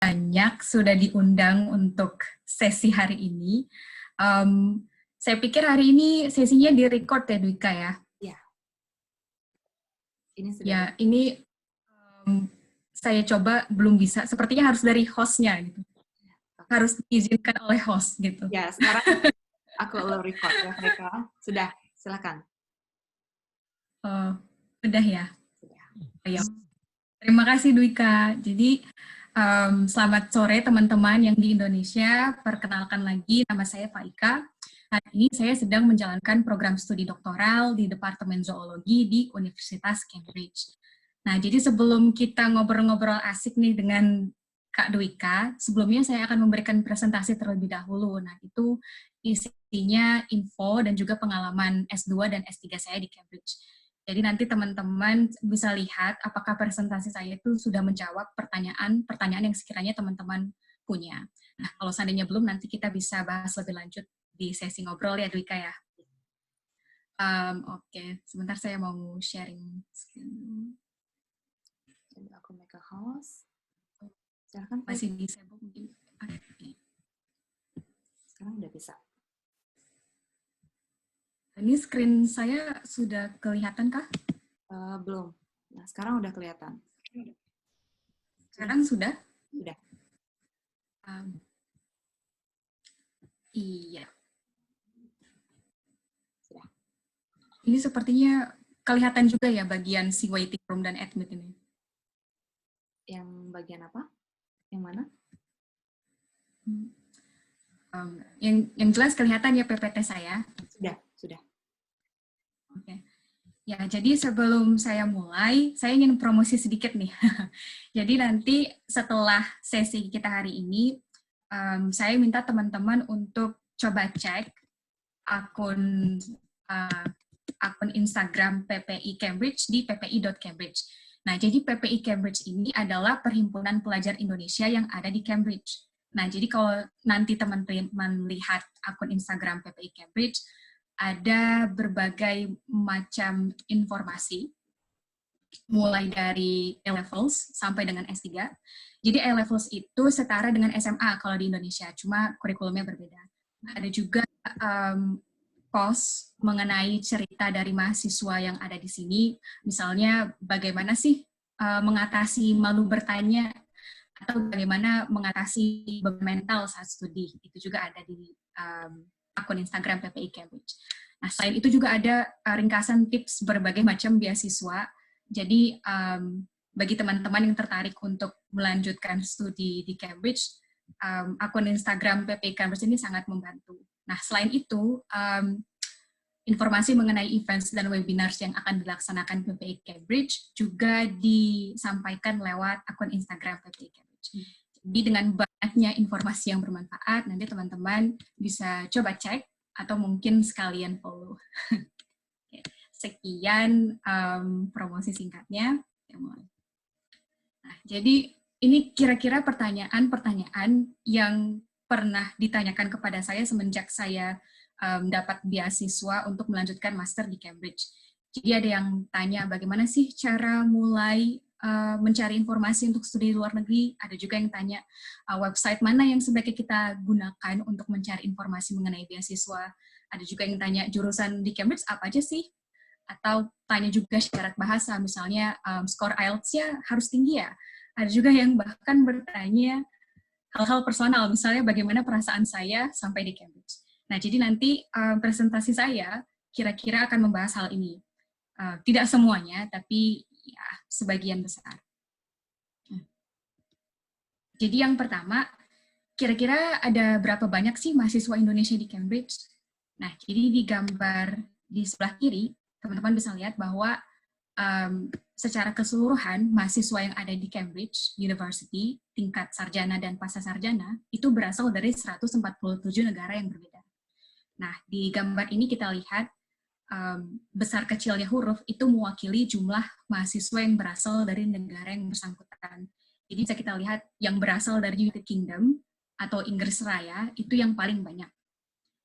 banyak sudah diundang untuk sesi hari ini. Saya pikir hari ini sesinya di-record ya, Dwika ya? Ya. Ini sudah. Ya, ini saya coba belum bisa. Sepertinya harus dari hostnya gitu. Harus diizinkan oleh host gitu. Ya, sekarang aku record ya, mereka. Sudah, silakan. Udah ya? Sudah. Ayo. Terima kasih Dwika. Jadi, selamat sore teman-teman yang di Indonesia. Perkenalkan lagi, nama saya Faika. Hari ini saya sedang menjalankan program studi doktoral di Departemen Zoologi di Universitas Cambridge. Nah, jadi sebelum kita ngobrol-ngobrol asik nih dengan Kak Dwika, sebelumnya saya akan memberikan presentasi terlebih dahulu. Nah, itu isinya info dan juga pengalaman S2 dan S3 saya di Cambridge. Jadi nanti teman-teman bisa lihat apakah presentasi saya itu sudah menjawab pertanyaan yang sekiranya teman-teman punya. Nah, kalau seandainya belum, nanti kita bisa bahas lebih lanjut di sesi ngobrol ya, Dwika ya. Oke, sebentar saya mau sharing screen. Jadi aku make a host. Silakan. Masih disebut mungkin. Sekarang udah bisa. Ini screen saya sudah kelihatan kah? Belum. Nah, sekarang udah kelihatan. Sekarang sudah? Sudah. Iya. Sudah. Ini sepertinya kelihatan juga ya bagian si waiting room dan admit ini. Yang bagian apa? Yang mana? Yang jelas kelihatan ya PPT saya. Sudah. Oke. Ya, jadi sebelum saya mulai, saya ingin promosi sedikit nih. Jadi nanti setelah sesi kita hari ini, saya minta teman-teman untuk coba cek akun Instagram PPI Cambridge di ppi.cambridge. Nah, jadi PPI Cambridge ini adalah Perhimpunan Pelajar Indonesia yang ada di Cambridge. Nah, jadi kalau nanti teman-teman lihat akun Instagram PPI Cambridge, ada berbagai macam informasi, mulai dari A-Levels sampai dengan S3. Jadi A-Levels itu setara dengan SMA kalau di Indonesia, cuma kurikulumnya berbeda. Ada juga post mengenai cerita dari mahasiswa yang ada di sini, misalnya bagaimana sih mengatasi malu bertanya, atau bagaimana mengatasi beban mental saat studi. Itu juga ada di akun Instagram PPI Cambridge. Nah, selain itu juga ada ringkasan tips berbagai macam beasiswa. Jadi, bagi teman-teman yang tertarik untuk melanjutkan studi di Cambridge, akun Instagram PPI Cambridge ini sangat membantu. Nah, selain itu, informasi mengenai events dan webinars yang akan dilaksanakan PPI Cambridge juga disampaikan lewat akun Instagram PPI Cambridge. Jadi dengan banyaknya informasi yang bermanfaat, nanti teman-teman bisa coba cek atau mungkin sekalian follow. Sekian promosi singkatnya. Nah, jadi ini kira-kira pertanyaan-pertanyaan yang pernah ditanyakan kepada saya semenjak saya dapat beasiswa untuk melanjutkan master di Cambridge. Jadi ada yang tanya bagaimana sih cara mulai mencari informasi untuk studi di luar negeri. Ada juga yang tanya website mana yang sebaiknya kita gunakan untuk mencari informasi mengenai beasiswa. Ada juga yang tanya jurusan di Cambridge apa aja sih? Atau tanya juga syarat bahasa, misalnya skor IELTS-nya harus tinggi ya. Ada juga yang bahkan bertanya hal-hal personal, misalnya bagaimana perasaan saya sampai di Cambridge. Nah, jadi nanti presentasi saya kira-kira akan membahas hal ini. Tidak semuanya, tapi ya, sebagian besar. Jadi yang pertama, kira-kira ada berapa banyak sih mahasiswa Indonesia di Cambridge? Nah, jadi di gambar di sebelah kiri, teman-teman bisa lihat bahwa secara keseluruhan mahasiswa yang ada di Cambridge University, tingkat sarjana dan pascasarjana, itu berasal dari 147 negara yang berbeda. Nah, di gambar ini kita lihat besar kecilnya huruf itu mewakili jumlah mahasiswa yang berasal dari negara yang bersangkutan. Jadi bisa kita lihat yang berasal dari United Kingdom atau Inggris Raya itu yang paling banyak.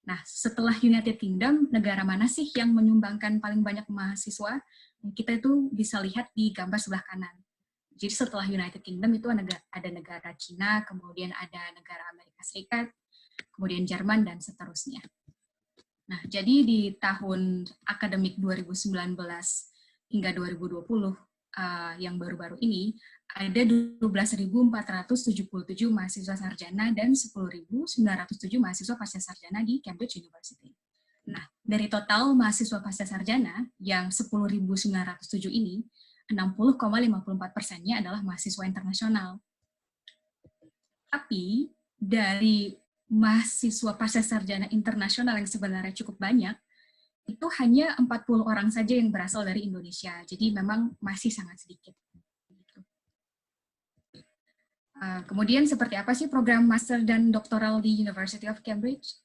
Nah, setelah United Kingdom, negara mana sih yang menyumbangkan paling banyak mahasiswa? Kita itu bisa lihat di gambar sebelah kanan. Jadi setelah United Kingdom itu ada negara Cina, kemudian ada negara Amerika Serikat, kemudian Jerman, dan seterusnya. Nah, jadi di tahun akademik 2019 hingga 2020 yang baru-baru ini, ada 12.477 mahasiswa sarjana dan 10.907 mahasiswa pasca sarjana di Cambridge University. Nah, dari total mahasiswa pasca sarjana yang 10.907 ini, 60,54%-nya adalah mahasiswa internasional. Tapi dari mahasiswa pasca sarjana internasional yang sebenarnya cukup banyak, itu hanya 40 orang saja yang berasal dari Indonesia. Jadi memang masih sangat sedikit. Kemudian seperti apa sih program master dan doktoral di University of Cambridge?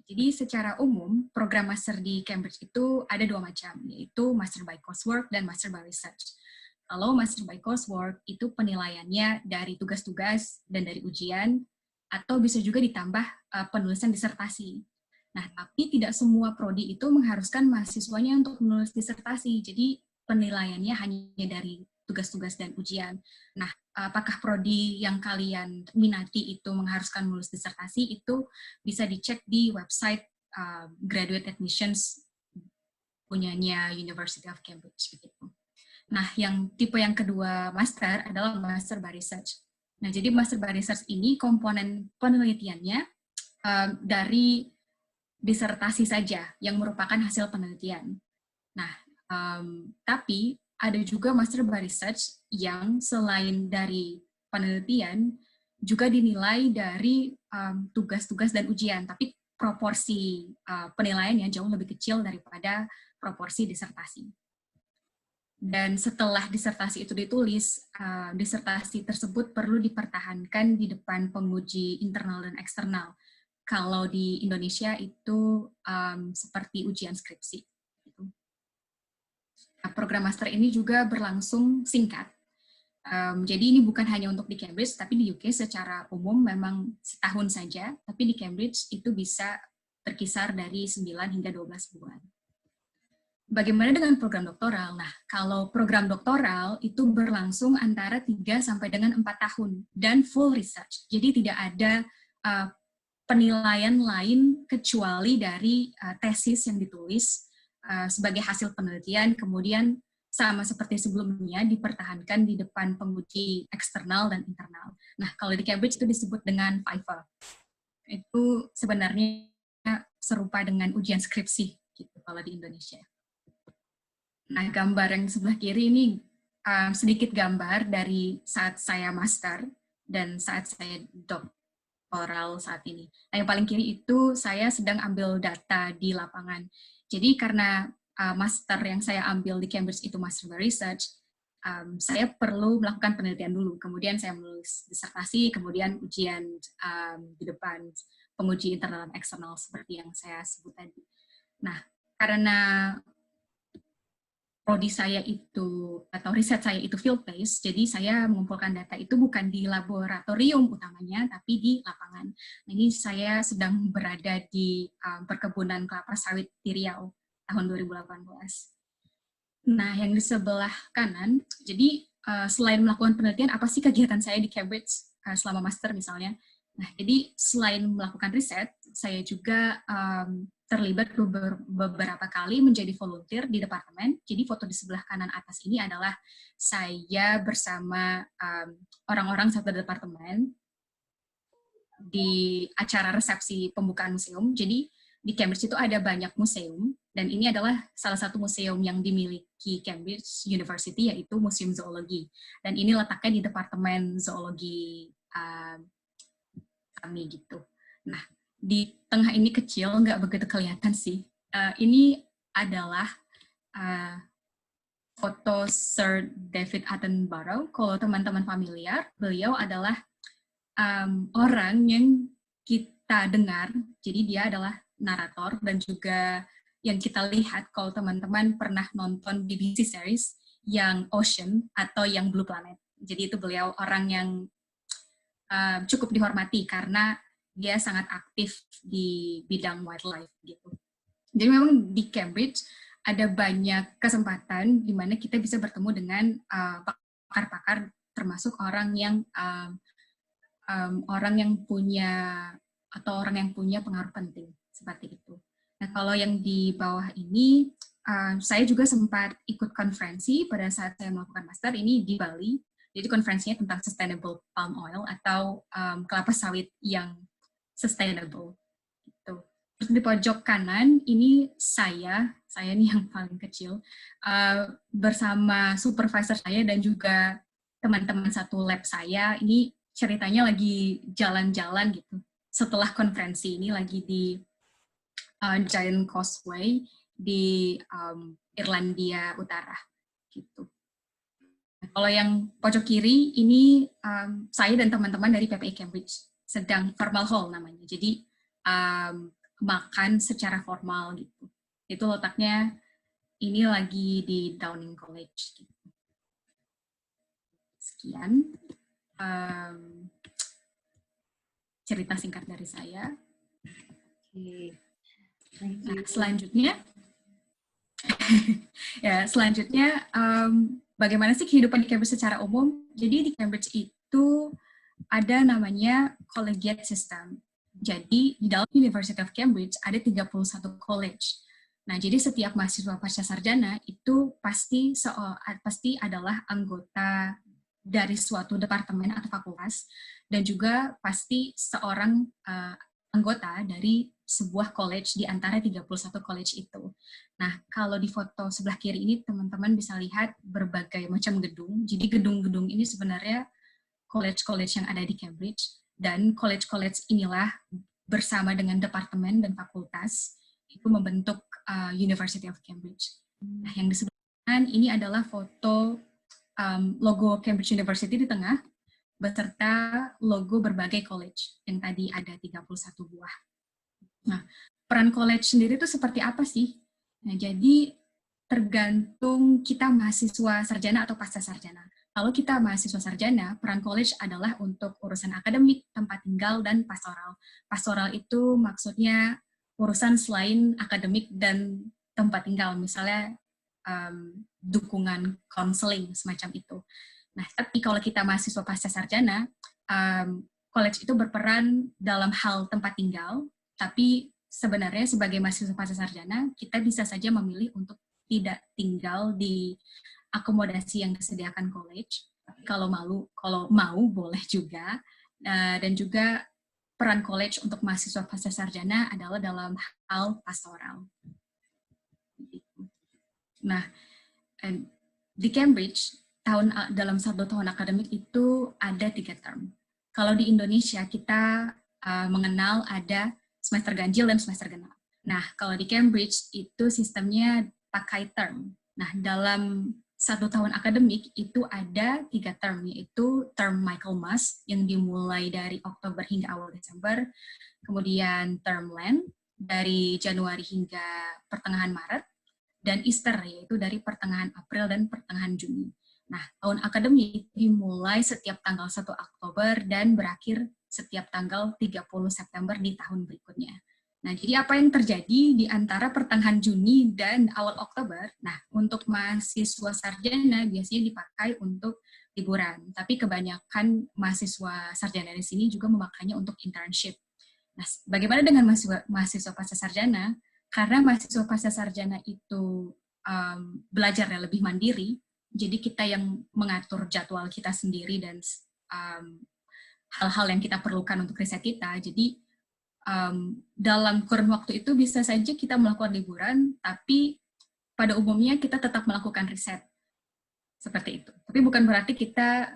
Jadi secara umum, program master di Cambridge itu ada dua macam, yaitu master by coursework dan master by research. Kalau master by coursework itu penilaiannya dari tugas-tugas dan dari ujian, atau bisa juga ditambah penulisan disertasi. Nah, tapi tidak semua prodi itu mengharuskan mahasiswanya untuk menulis disertasi, jadi penilaiannya hanya dari tugas-tugas dan ujian. Nah, apakah prodi yang kalian minati itu mengharuskan menulis disertasi, itu bisa dicek di website Graduate Admissions punyanya University of Cambridge. Begitu. Nah, yang tipe yang kedua master adalah master by research. Nah, jadi master by research ini komponen penelitiannya dari disertasi saja yang merupakan hasil penelitian. Nah, tapi ada juga master by research yang selain dari penelitian juga dinilai dari tugas-tugas dan ujian, tapi proporsi penilaiannya jauh lebih kecil daripada proporsi disertasi. Dan setelah disertasi itu ditulis, disertasi tersebut perlu dipertahankan di depan penguji internal dan eksternal. Kalau di Indonesia itu seperti ujian skripsi. Nah, program master ini juga berlangsung singkat. Jadi ini bukan hanya untuk di Cambridge, tapi di UK secara umum memang setahun saja, tapi di Cambridge itu bisa berkisar dari 9 hingga 12 bulan. Bagaimana dengan program doktoral? Nah, kalau program doktoral itu berlangsung antara 3 sampai dengan 4 tahun dan full research. Jadi tidak ada penilaian lain kecuali dari tesis yang ditulis sebagai hasil penelitian, kemudian sama seperti sebelumnya dipertahankan di depan penguji eksternal dan internal. Nah, kalau di Cambridge itu disebut dengan FIFA. Itu sebenarnya serupa dengan ujian skripsi gitu kalau di Indonesia. Nah, gambar yang sebelah kiri ini sedikit gambar dari saat saya master dan saat saya doktoral saat ini. Nah, yang paling kiri itu saya sedang ambil data di lapangan. Jadi karena master yang saya ambil di Cambridge itu master by research, saya perlu melakukan penelitian dulu. Kemudian saya menulis disertasi, kemudian ujian di depan penguji internal dan eksternal seperti yang saya sebut tadi. Nah, karena prodi saya itu, atau riset saya itu field-based, jadi saya mengumpulkan data itu bukan di laboratorium utamanya, tapi di lapangan. Nah, ini saya sedang berada di perkebunan kelapa sawit di Riau, tahun 2018. Nah, yang di sebelah kanan, jadi selain melakukan penelitian, apa sih kegiatan saya di Cambridge selama master misalnya? Nah, jadi selain melakukan riset, saya juga terlibat beberapa kali menjadi volunteer di departemen. Jadi foto di sebelah kanan atas ini adalah saya bersama orang-orang satu departemen di acara resepsi pembukaan museum. Jadi di Cambridge itu ada banyak museum, dan ini adalah salah satu museum yang dimiliki Cambridge University, yaitu Museum Zoologi. Dan ini letaknya di departemen zoologi kami gitu. Nah, di tengah ini kecil, nggak begitu kelihatan sih. Ini adalah foto Sir David Attenborough. Kalau teman-teman familiar, beliau adalah orang yang kita dengar, jadi dia adalah narator, dan juga yang kita lihat kalau teman-teman pernah nonton BBC series yang Ocean atau yang Blue Planet. Jadi itu beliau orang yang cukup dihormati karena dia sangat aktif di bidang wildlife gitu. Jadi memang di Cambridge ada banyak kesempatan di mana kita bisa bertemu dengan pakar-pakar termasuk orang yang punya atau orang yang punya pengaruh penting seperti itu. Nah, kalau yang di bawah ini, saya juga sempat ikut konferensi pada saat saya melakukan master ini di Bali. Jadi konferensinya tentang sustainable palm oil atau kelapa sawit yang sustainable. Gitu. Terus di pojok kanan ini saya nih yang paling kecil, bersama supervisor saya dan juga teman-teman satu lab saya. Ini ceritanya lagi jalan-jalan gitu. Setelah konferensi ini lagi di Giant Causeway di Irlandia Utara gitu. Nah, kalau yang pojok kiri ini saya dan teman-teman dari PPI Cambridge sedang formal hall namanya. Jadi makan secara formal gitu. Itu letaknya ini lagi di Downing College. Gitu. Sekian cerita singkat dari saya. Nah, selanjutnya, bagaimana sih kehidupan di Cambridge secara umum? Jadi di Cambridge itu ada namanya collegiate system. Jadi di dalam University of Cambridge ada 31 college. Nah, jadi setiap mahasiswa pasca sarjana itu pasti adalah anggota dari suatu departemen atau fakultas dan juga pasti seorang anggota dari sebuah college di antara 31 college itu. Nah, kalau di foto sebelah kiri ini teman-teman bisa lihat berbagai macam gedung. Jadi gedung-gedung ini sebenarnya college-college yang ada di Cambridge, dan college-college inilah bersama dengan departemen dan fakultas itu membentuk University of Cambridge. Nah, yang di sebelah kanan ini adalah foto logo Cambridge University di tengah, beserta logo berbagai college, yang tadi ada 31 buah. Nah, peran college sendiri itu seperti apa sih? Nah, jadi tergantung kita mahasiswa sarjana atau pasca sarjana. Kalau kita mahasiswa sarjana, peran college adalah untuk urusan akademik, tempat tinggal, dan pastoral. Pastoral itu maksudnya urusan selain akademik dan tempat tinggal, misalnya dukungan konseling, semacam itu. Nah, tapi kalau kita mahasiswa pasca sarjana, college itu berperan dalam hal tempat tinggal, tapi sebenarnya sebagai mahasiswa pasca sarjana, kita bisa saja memilih untuk tidak tinggal di akomodasi yang disediakan college. Kalau mau boleh juga. Dan juga peran college untuk mahasiswa pasca sarjana adalah dalam hal pastoral. Nah, di Cambridge, dalam 1 tahun akademik itu ada 3 term. Kalau di Indonesia, kita mengenal ada semester ganjil dan semester genap. Nah, kalau di Cambridge itu sistemnya pakai term. Nah, dalam 1 tahun akademik itu ada 3 term, yaitu term Michaelmas yang dimulai dari Oktober hingga awal Desember, kemudian term Lent dari Januari hingga pertengahan Maret, dan Easter, yaitu dari pertengahan April dan pertengahan Juni. Nah, tahun akademik dimulai setiap tanggal 1 Oktober dan berakhir setiap tanggal 30 September di tahun berikutnya. Nah, jadi apa yang terjadi di antara pertengahan Juni dan awal Oktober? Nah, untuk mahasiswa sarjana biasanya dipakai untuk liburan, tapi kebanyakan mahasiswa sarjana di sini juga memakainya untuk internship. Nah, bagaimana dengan mahasiswa pasca sarjana? Karena mahasiswa pasca sarjana itu belajarnya lebih mandiri, jadi kita yang mengatur jadwal kita sendiri dan hal-hal yang kita perlukan untuk riset kita. Jadi dalam kurun waktu itu bisa saja kita melakukan liburan, tapi pada umumnya kita tetap melakukan riset. Seperti itu. Tapi bukan berarti kita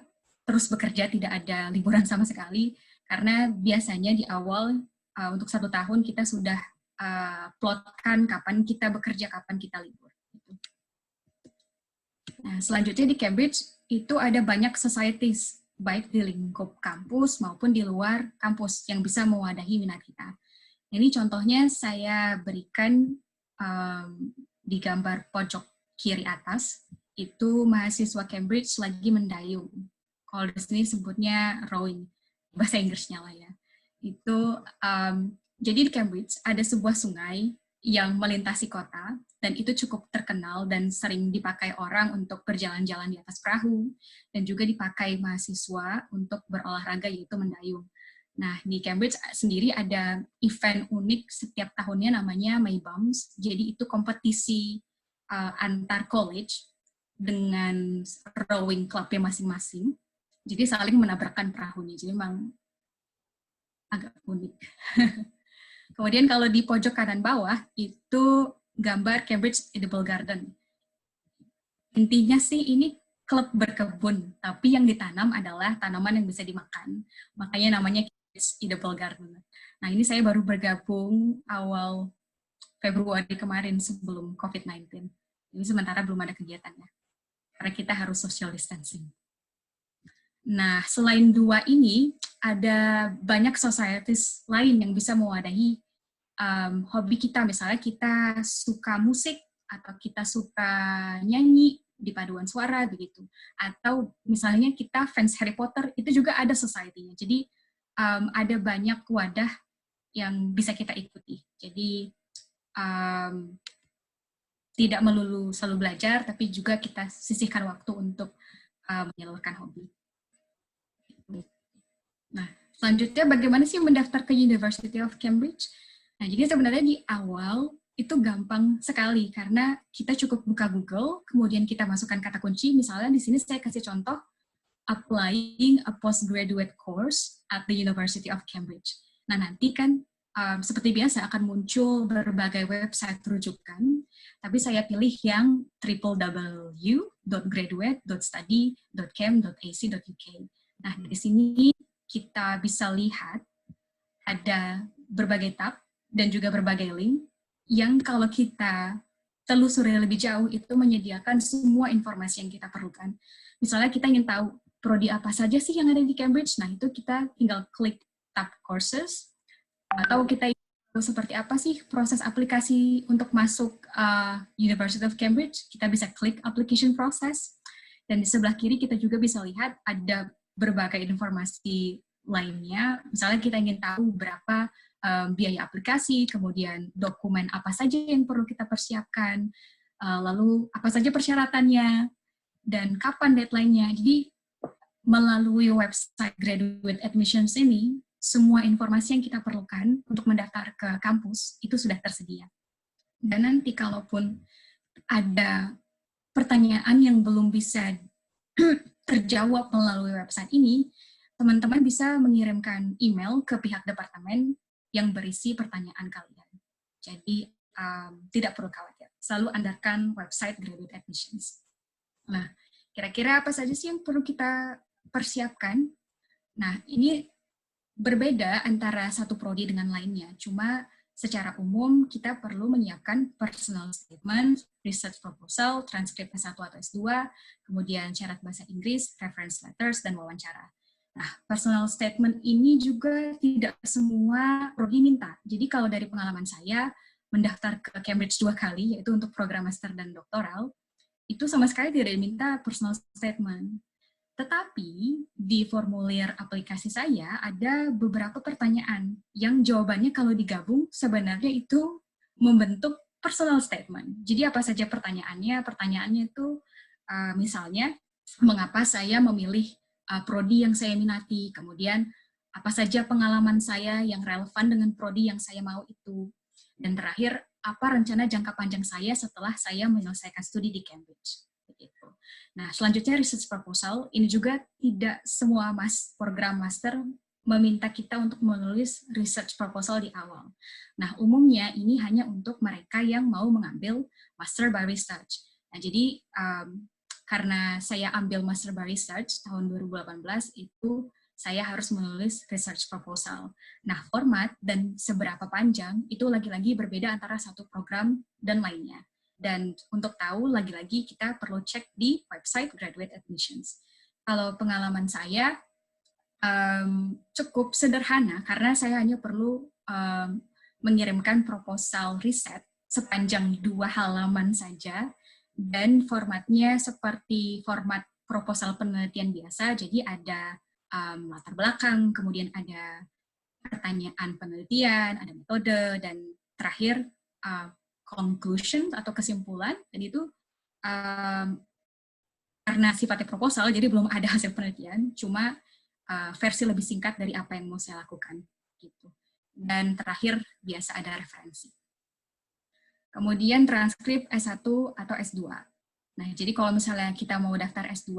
terus bekerja, tidak ada liburan sama sekali, karena biasanya di awal untuk 1 tahun kita sudah plotkan kapan kita bekerja, kapan kita libur. Nah, selanjutnya di Cambridge itu ada banyak societies, baik di lingkup kampus maupun di luar kampus yang bisa mewadahi minat kita. Ini contohnya saya berikan di gambar pojok kiri atas, itu mahasiswa Cambridge lagi mendayung. Kalau di sini sebutnya rowing, bahasa Inggrisnya lah ya. Itu jadi di Cambridge ada sebuah sungai yang melintasi kota, dan itu cukup terkenal dan sering dipakai orang untuk berjalan-jalan di atas perahu, dan juga dipakai mahasiswa untuk berolahraga yaitu mendayung. Nah, di Cambridge sendiri ada event unik setiap tahunnya namanya May Bums, jadi itu kompetisi antar college dengan rowing clubnya masing-masing, jadi saling menabrakkan perahunya, jadi memang agak unik. Kemudian kalau di pojok kanan bawah, itu gambar Cambridge Edible Garden. Intinya sih ini klub berkebun, tapi yang ditanam adalah tanaman yang bisa dimakan. Makanya namanya Cambridge Edible Garden. Nah, ini saya baru bergabung awal Februari kemarin sebelum COVID-19. Jadi sementara belum ada kegiatannya, karena kita harus social distancing. Nah, selain dua ini, ada banyak societies lain yang bisa mewadahi hobi kita. Misalnya kita suka musik, atau kita suka nyanyi di paduan suara, begitu. Atau misalnya kita fans Harry Potter, itu juga ada society-nya. Jadi ada banyak wadah yang bisa kita ikuti. Jadi tidak melulu selalu belajar, tapi juga kita sisihkan waktu untuk menyalurkan hobi. Nah, selanjutnya bagaimana sih mendaftar ke University of Cambridge? Nah, jadi sebenarnya di awal itu gampang sekali karena kita cukup buka Google, kemudian kita masukkan kata kunci, misalnya di sini saya kasih contoh, applying a postgraduate course at the University of Cambridge. Nah, nanti kan seperti biasa akan muncul berbagai website rujukan, tapi saya pilih yang www.graduate.study.cam.ac.uk. Nah, di sini kita bisa lihat ada berbagai tab dan juga berbagai link yang kalau kita telusuri lebih jauh itu menyediakan semua informasi yang kita perlukan. Misalnya kita ingin tahu prodi apa saja sih yang ada di Cambridge, nah itu kita tinggal klik tab courses, atau kita ingin tahu seperti apa sih proses aplikasi untuk masuk University of Cambridge, kita bisa klik application process, dan di sebelah kiri kita juga bisa lihat ada berbagai informasi lainnya. Misalnya kita ingin tahu berapa biaya aplikasi, kemudian dokumen apa saja yang perlu kita persiapkan, lalu apa saja persyaratannya, dan kapan deadline-nya. Jadi melalui website Graduate Admissions ini, semua informasi yang kita perlukan untuk mendaftar ke kampus itu sudah tersedia. Dan nanti kalaupun ada pertanyaan yang belum bisa terjawab melalui website ini, teman-teman bisa mengirimkan email ke pihak departemen yang berisi pertanyaan kalian. Jadi tidak perlu khawatir, selalu andalkan website Graduate Admissions. Nah, kira-kira apa saja sih yang perlu kita persiapkan? Nah, ini berbeda antara satu prodi dengan lainnya, cuma secara umum kita perlu menyiapkan personal statement, research proposal, transkrip S1 atau S2, kemudian syarat bahasa Inggris, reference letters, dan wawancara. Nah, personal statement ini juga tidak semua prodi minta. Jadi kalau dari pengalaman saya, mendaftar ke Cambridge 2 kali, yaitu untuk program master dan doktoral, itu sama sekali tidak diminta personal statement. Tetapi di formulir aplikasi saya ada beberapa pertanyaan yang jawabannya kalau digabung sebenarnya itu membentuk personal statement. Jadi apa saja pertanyaannya? Pertanyaannya itu misalnya mengapa saya memilih prodi yang saya minati, kemudian apa saja pengalaman saya yang relevan dengan prodi yang saya mau itu, dan terakhir apa rencana jangka panjang saya setelah saya menyelesaikan studi di Cambridge. Begitu. Nah, selanjutnya research proposal, ini juga tidak semua program master meminta kita untuk menulis research proposal di awal. Nah, umumnya ini hanya untuk mereka yang mau mengambil master by research. Nah, jadi karena saya ambil master by research tahun 2018, itu saya harus menulis research proposal. Nah, format dan seberapa panjang itu lagi-lagi berbeda antara satu program dan lainnya. Dan untuk tahu, lagi-lagi kita perlu cek di website Graduate Admissions. Kalau pengalaman saya cukup sederhana, karena saya hanya perlu mengirimkan proposal riset sepanjang 2 halaman saja, dan formatnya seperti format proposal penelitian biasa, jadi ada latar belakang, kemudian ada pertanyaan penelitian, ada metode, dan terakhir conclusion atau kesimpulan, dan itu karena sifatnya proposal, jadi belum ada hasil penelitian, cuma versi lebih singkat dari apa yang mau saya lakukan. Gitu. Dan terakhir, biasa ada referensi. Kemudian transkrip S1 atau S2. Nah, jadi kalau misalnya kita mau daftar S2,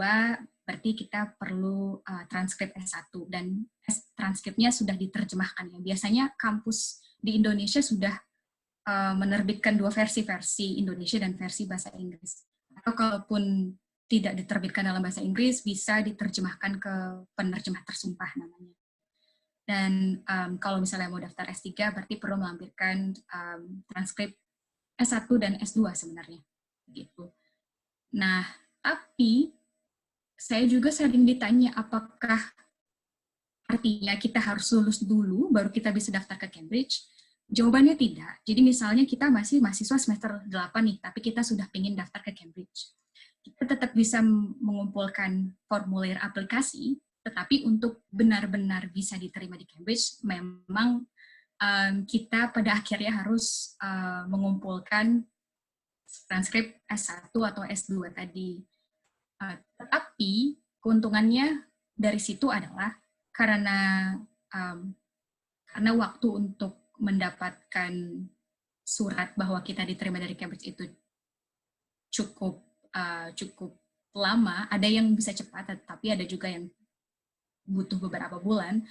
berarti kita perlu transkrip S1, dan transkripnya sudah diterjemahkan. Ya. Biasanya kampus di Indonesia sudah menerbitkan dua versi Indonesia dan versi bahasa Inggris. Atau kalaupun tidak diterbitkan dalam bahasa Inggris, bisa diterjemahkan ke penerjemah tersumpah namanya. Dan kalau misalnya mau daftar S3, berarti perlu melampirkan transkrip S1 dan S2 sebenarnya. Gitu. Nah, tapi saya juga sering ditanya apakah artinya kita harus lulus dulu baru kita bisa daftar ke Cambridge. Jawabannya tidak. Jadi misalnya kita masih mahasiswa semester 8 nih, tapi kita sudah ingin daftar ke Cambridge. Kita tetap bisa mengumpulkan formulir aplikasi, tetapi untuk benar-benar bisa diterima di Cambridge, memang kita pada akhirnya harus mengumpulkan transkrip S1 atau S2 tadi. Tetapi keuntungannya dari situ adalah karena waktu untuk mendapatkan surat bahwa kita diterima dari Cambridge itu cukup lama. Ada yang bisa cepat, tapi ada juga yang butuh beberapa bulan.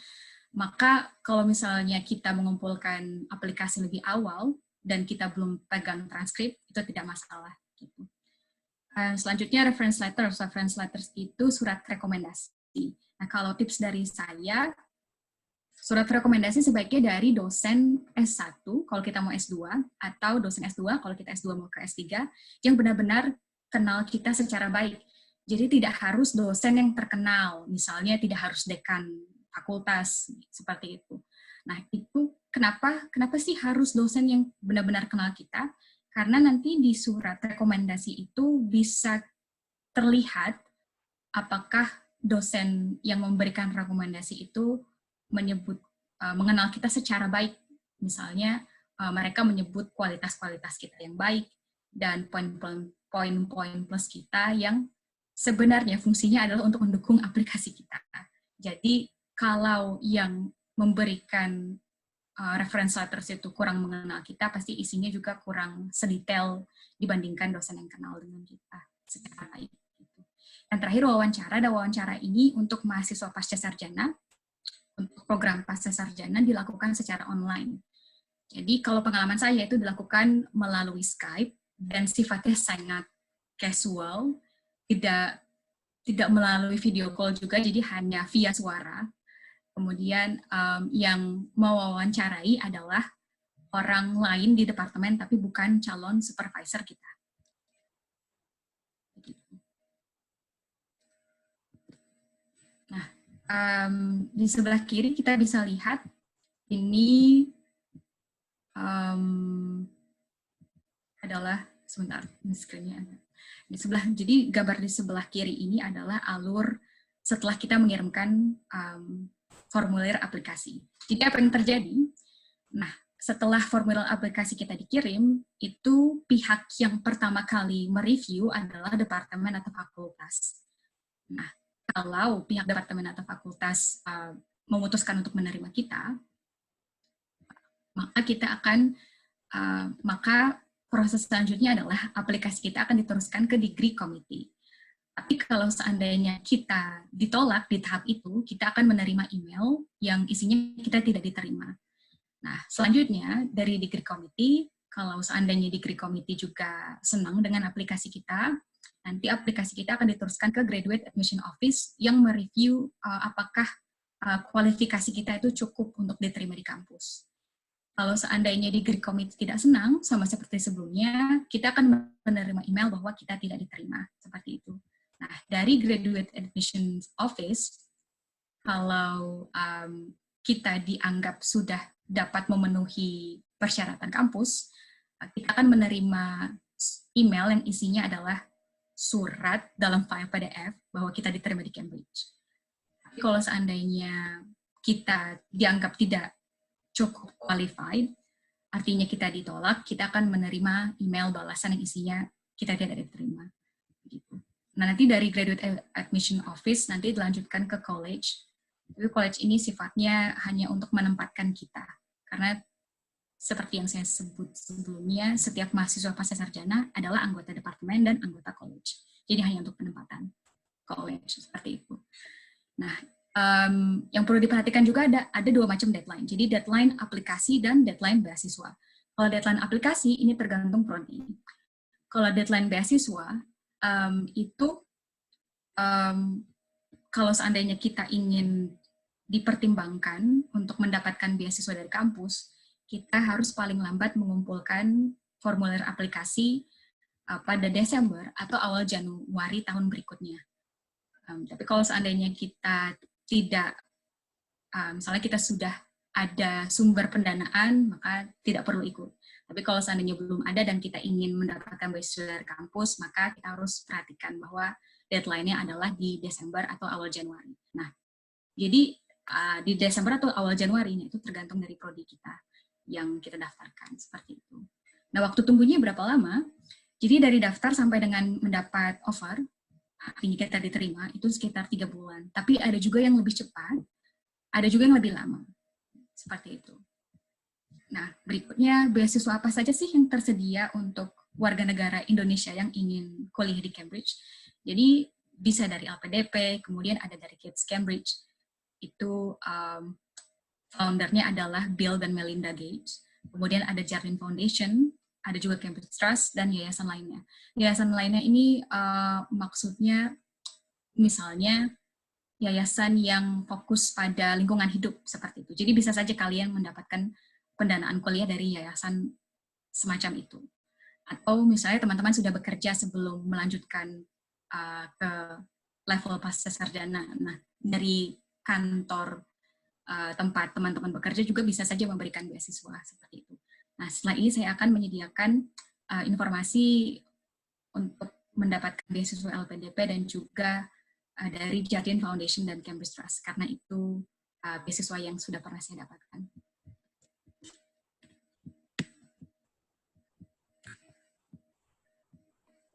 Maka kalau misalnya kita mengumpulkan aplikasi lebih awal dan kita belum pegang transkrip, itu tidak masalah. Gitu. Selanjutnya reference letters. Reference letters itu surat rekomendasi. Nah, kalau tips dari saya, surat rekomendasi sebaiknya dari dosen S1 kalau kita mau S2, atau dosen S2 kalau kita S2 mau ke S3, yang benar-benar kenal kita secara baik. Jadi tidak harus dosen yang terkenal, misalnya tidak harus dekan fakultas, seperti itu. Nah, itu kenapa sih harus dosen yang benar-benar kenal kita? Karena nanti di surat rekomendasi itu bisa terlihat apakah dosen yang memberikan rekomendasi itu mengenal kita secara baik. Misalnya, mereka menyebut kualitas-kualitas kita yang baik dan poin-poin plus kita yang sebenarnya fungsinya adalah untuk mendukung aplikasi kita. Jadi, kalau yang memberikan reference letters itu kurang mengenal kita, pasti isinya juga kurang sedetail dibandingkan dosen yang kenal dengan kita secara baik. Dan terakhir, wawancara ini untuk mahasiswa pasca sarjana, untuk program pasca sarjana dilakukan secara online. Jadi kalau pengalaman saya itu dilakukan melalui Skype dan sifatnya sangat casual, tidak melalui video call juga, jadi hanya via suara. Kemudian yang mewawancarai adalah orang lain di departemen, tapi bukan calon supervisor kita. Nah, di sebelah kiri kita bisa lihat ini adalah, sebentar, ini screen-nya ada. Jadi gambar di sebelah kiri ini adalah alur setelah kita mengirimkan formulir aplikasi. Jadi apa yang terjadi? Nah, setelah formulir aplikasi kita dikirim, itu pihak yang pertama kali mereview adalah departemen atau fakultas. Nah, kalau pihak departemen atau fakultas memutuskan untuk menerima kita, maka proses selanjutnya adalah aplikasi kita akan diteruskan ke degree committee. Tapi kalau seandainya kita ditolak di tahap itu, kita akan menerima email yang isinya kita tidak diterima. Nah, selanjutnya dari degree committee, kalau seandainya degree committee juga senang dengan aplikasi kita, nanti aplikasi kita akan diteruskan ke graduate admission office yang mereview apakah kualifikasi kita itu cukup untuk diterima di kampus. Kalau seandainya degree committee tidak senang, sama seperti sebelumnya, kita akan menerima email bahwa kita tidak diterima, seperti itu. Nah, dari Graduate Admission Office, kalau kita dianggap sudah dapat memenuhi persyaratan kampus, kita akan menerima email yang isinya adalah surat dalam file PDF bahwa kita diterima di Cambridge. Tapi kalau seandainya kita dianggap tidak cukup qualified, artinya kita ditolak, kita akan menerima email balasan yang isinya kita tidak diterima. Gitu. Nah, nanti dari Graduate Admission Office nanti dilanjutkan ke college. Tapi college ini sifatnya hanya untuk menempatkan kita. Karena seperti yang saya sebut sebelumnya, setiap mahasiswa pasca sarjana adalah anggota departemen dan anggota college. Jadi hanya untuk penempatan college, seperti itu. Nah, yang perlu diperhatikan juga ada dua macam deadline. Jadi deadline aplikasi dan deadline beasiswa. Kalau deadline aplikasi, ini tergantung prodi. Kalau deadline beasiswa, itu kalau seandainya kita ingin dipertimbangkan untuk mendapatkan beasiswa dari kampus, kita harus paling lambat mengumpulkan formulir aplikasi pada Desember atau awal Januari tahun berikutnya. Tapi kalau seandainya kita tidak, misalnya kita sudah ada sumber pendanaan, maka tidak perlu ikut. Tapi kalau seandainya belum ada dan kita ingin mendapatkan beasiswa dari kampus, maka kita harus perhatikan bahwa deadline-nya adalah di Desember atau awal Januari. Nah, jadi di Desember atau awal Januari, itu tergantung dari prodi kita yang kita daftarkan, seperti itu. Nah, waktu tunggunya berapa lama? Jadi dari daftar sampai dengan mendapat offer, artinya kita diterima, itu sekitar 3 bulan. Tapi ada juga yang lebih cepat, ada juga yang lebih lama. Seperti itu. Nah, berikutnya, beasiswa apa saja sih yang tersedia untuk warga negara Indonesia yang ingin kuliah di Cambridge? Jadi, bisa dari LPDP, kemudian ada dari Kids Cambridge. Itu foundernya adalah Bill dan Melinda Gates. Kemudian ada Jardine Foundation, ada juga Cambridge Trust, dan yayasan lainnya. Yayasan lainnya ini maksudnya misalnya yayasan yang fokus pada lingkungan hidup seperti itu. Jadi bisa saja kalian mendapatkan pendanaan kuliah dari yayasan semacam itu. Atau misalnya teman-teman sudah bekerja sebelum melanjutkan ke level pasca sarjana. Nah, dari kantor tempat teman-teman bekerja juga bisa saja memberikan beasiswa seperti itu. Nah, setelah ini saya akan menyediakan informasi untuk mendapatkan beasiswa LPDP dan juga dari Jardine Foundation dan Cambridge Trust, karena itu beasiswa yang sudah pernah saya dapatkan.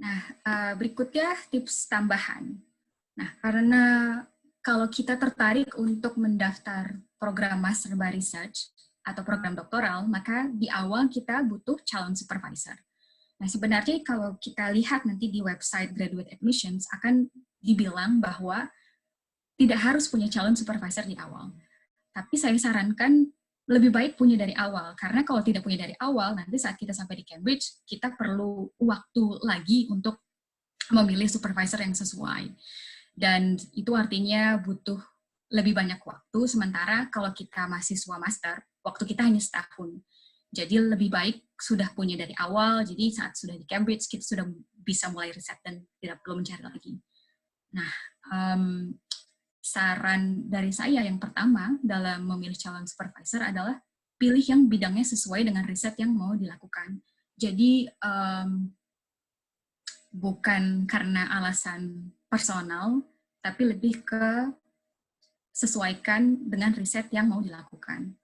Nah, berikutnya tips tambahan. Nah, karena kalau kita tertarik untuk mendaftar program Master by Research atau program doktoral, maka di awal kita butuh calon supervisor. Nah, sebenarnya kalau kita lihat nanti di website Graduate Admissions akan dibilang bahwa tidak harus punya calon supervisor di awal. Tapi saya sarankan lebih baik punya dari awal, karena kalau tidak punya dari awal, nanti saat kita sampai di Cambridge, kita perlu waktu lagi untuk memilih supervisor yang sesuai. Dan itu artinya butuh lebih banyak waktu, sementara kalau kita mahasiswa master, waktu kita hanya setahun. Jadi lebih baik sudah punya dari awal, jadi saat sudah di Cambridge, kita sudah bisa mulai riset dan tidak perlu mencari lagi. Nah, saran dari saya yang pertama dalam memilih calon supervisor adalah pilih yang bidangnya sesuai dengan riset yang mau dilakukan. Jadi, bukan karena alasan personal, tapi lebih ke sesuaikan dengan riset yang mau dilakukan.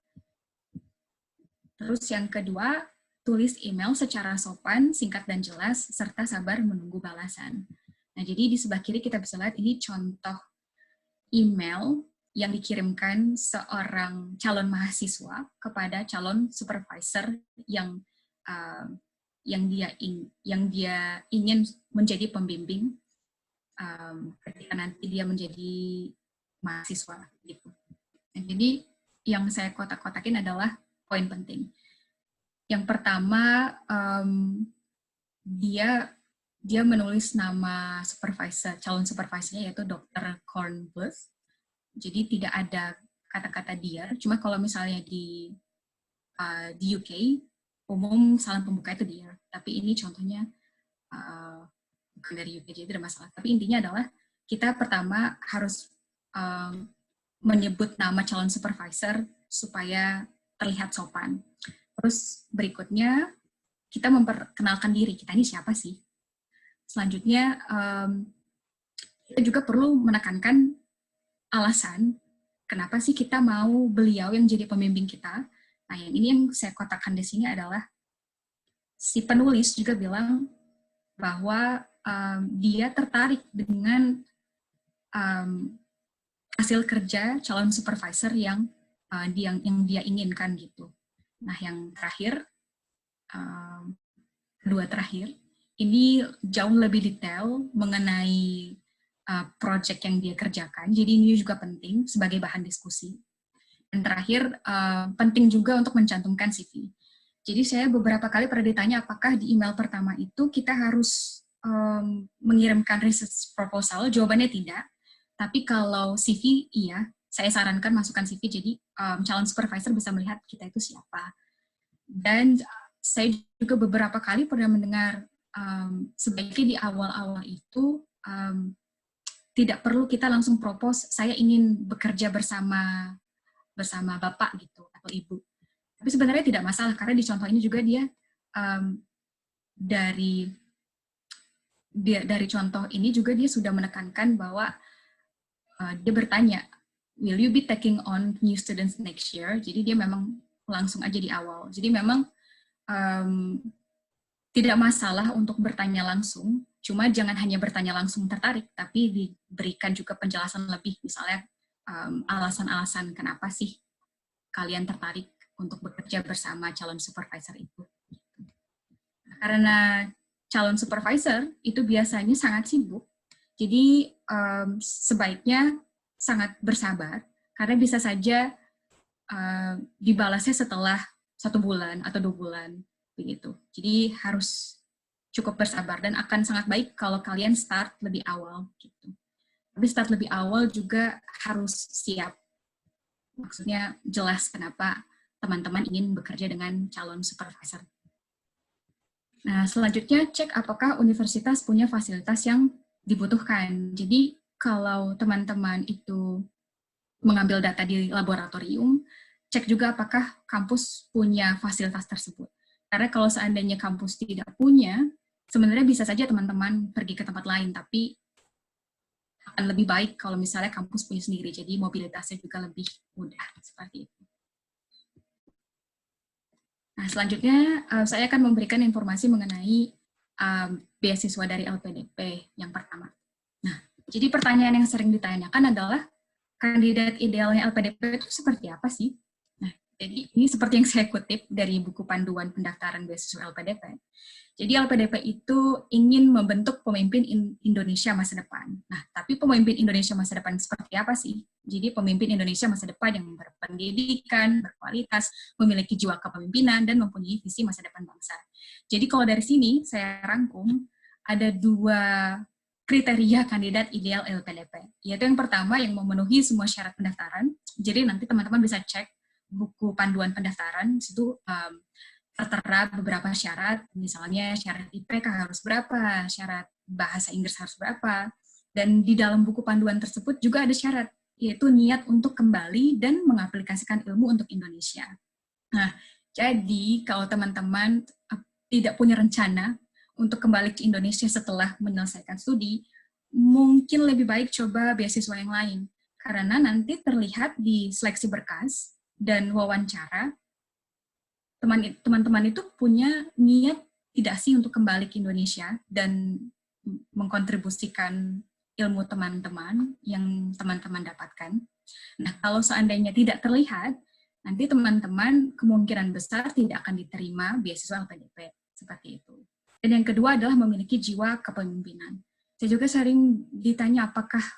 Terus yang kedua, tulis email secara sopan, singkat dan jelas, serta sabar menunggu balasan. Nah, jadi di sebelah kiri kita bisa lihat ini contoh email yang dikirimkan seorang calon mahasiswa kepada calon supervisor yang dia ingin menjadi pembimbing ketika nanti dia menjadi mahasiswa gitu. Nah, jadi yang saya kotak-kotakin adalah poin penting. Yang pertama, dia menulis nama supervisor, calon supervisornya yaitu Dr. Cornbluth. Jadi tidak ada kata-kata dear, cuma kalau misalnya di UK, umum salam pembuka itu dear. Tapi ini contohnya bukan dari UK, jadi tidak masalah. Tapi intinya adalah kita pertama harus menyebut nama calon supervisor supaya terlihat sopan. Terus berikutnya, kita memperkenalkan diri, kita ini siapa sih? Selanjutnya, kita juga perlu menekankan alasan kenapa sih kita mau beliau yang jadi pembimbing kita, Nah, yang ini yang saya kotakkan di sini adalah si penulis juga bilang bahwa dia tertarik dengan hasil kerja calon supervisor yang dia inginkan gitu. Nah, yang terakhir, kedua terakhir, ini jauh lebih detail mengenai project yang dia kerjakan. Jadi ini juga penting sebagai bahan diskusi. Dan terakhir, penting juga untuk mencantumkan CV. Jadi saya beberapa kali pernah ditanya apakah di email pertama itu kita harus mengirimkan research proposal. Jawabannya tidak. Tapi kalau CV, iya. Saya sarankan masukkan CV, jadi calon supervisor bisa melihat kita itu siapa. Dan saya juga beberapa kali pernah mendengar sebaiknya di awal-awal itu tidak perlu kita langsung propose, saya ingin bekerja bersama Bapak gitu atau Ibu. Tapi sebenarnya tidak masalah, karena di contoh ini juga dia dari contoh ini juga dia sudah menekankan bahwa dia bertanya, will you be taking on new students next year? Jadi dia memang langsung aja di awal. Jadi memang tidak masalah untuk bertanya langsung, cuma jangan hanya bertanya langsung tertarik, tapi diberikan juga penjelasan lebih, misalnya alasan-alasan kenapa sih kalian tertarik untuk bekerja bersama calon supervisor itu. Karena calon supervisor itu biasanya sangat sibuk, jadi sebaiknya sangat bersabar, karena bisa saja dibalasnya setelah 1 bulan atau 2 bulan, begitu. Jadi harus cukup bersabar, dan akan sangat baik kalau kalian start lebih awal. Gitu. Tapi start lebih awal juga harus siap. Maksudnya jelas kenapa teman-teman ingin bekerja dengan calon supervisor. Nah, selanjutnya cek apakah universitas punya fasilitas yang dibutuhkan. Jadi kalau teman-teman itu mengambil data di laboratorium, cek juga apakah kampus punya fasilitas tersebut. Karena kalau seandainya kampus tidak punya, sebenarnya bisa saja teman-teman pergi ke tempat lain, tapi akan lebih baik kalau misalnya kampus punya sendiri, jadi mobilitasnya juga lebih mudah, seperti itu. Nah, selanjutnya saya akan memberikan informasi mengenai beasiswa dari LPDP yang pertama. Nah, jadi pertanyaan yang sering ditanyakan adalah, kandidat idealnya LPDP itu seperti apa sih? Nah, jadi ini seperti yang saya kutip dari buku panduan pendaftaran beasiswa LPDP. Jadi LPDP itu ingin membentuk pemimpin Indonesia masa depan. Nah, tapi pemimpin Indonesia masa depan seperti apa sih? Jadi pemimpin Indonesia masa depan yang berpendidikan, berkualitas, memiliki jiwa kepemimpinan, dan mempunyai visi masa depan bangsa. Jadi kalau dari sini saya rangkum, ada 2 kriteria kandidat ideal LPDP. Yaitu yang pertama yang memenuhi semua syarat pendaftaran. Jadi nanti teman-teman bisa cek buku panduan pendaftaran, situ tertera beberapa syarat, misalnya syarat IPK harus berapa, syarat bahasa Inggris harus berapa, dan di dalam buku panduan tersebut juga ada syarat, yaitu niat untuk kembali dan mengaplikasikan ilmu untuk Indonesia. Nah, jadi kalau teman-teman tidak punya rencana untuk kembali ke Indonesia setelah menyelesaikan studi, mungkin lebih baik coba beasiswa yang lain, karena nanti terlihat di seleksi berkas dan wawancara, teman-teman itu punya niat tidak sih untuk kembali ke Indonesia dan mengkontribusikan ilmu teman-teman yang teman-teman dapatkan. Nah, kalau seandainya tidak terlihat, nanti teman-teman kemungkinan besar tidak akan diterima beasiswa LPDP, seperti itu. Dan yang kedua adalah memiliki jiwa kepemimpinan. Saya juga sering ditanya apakah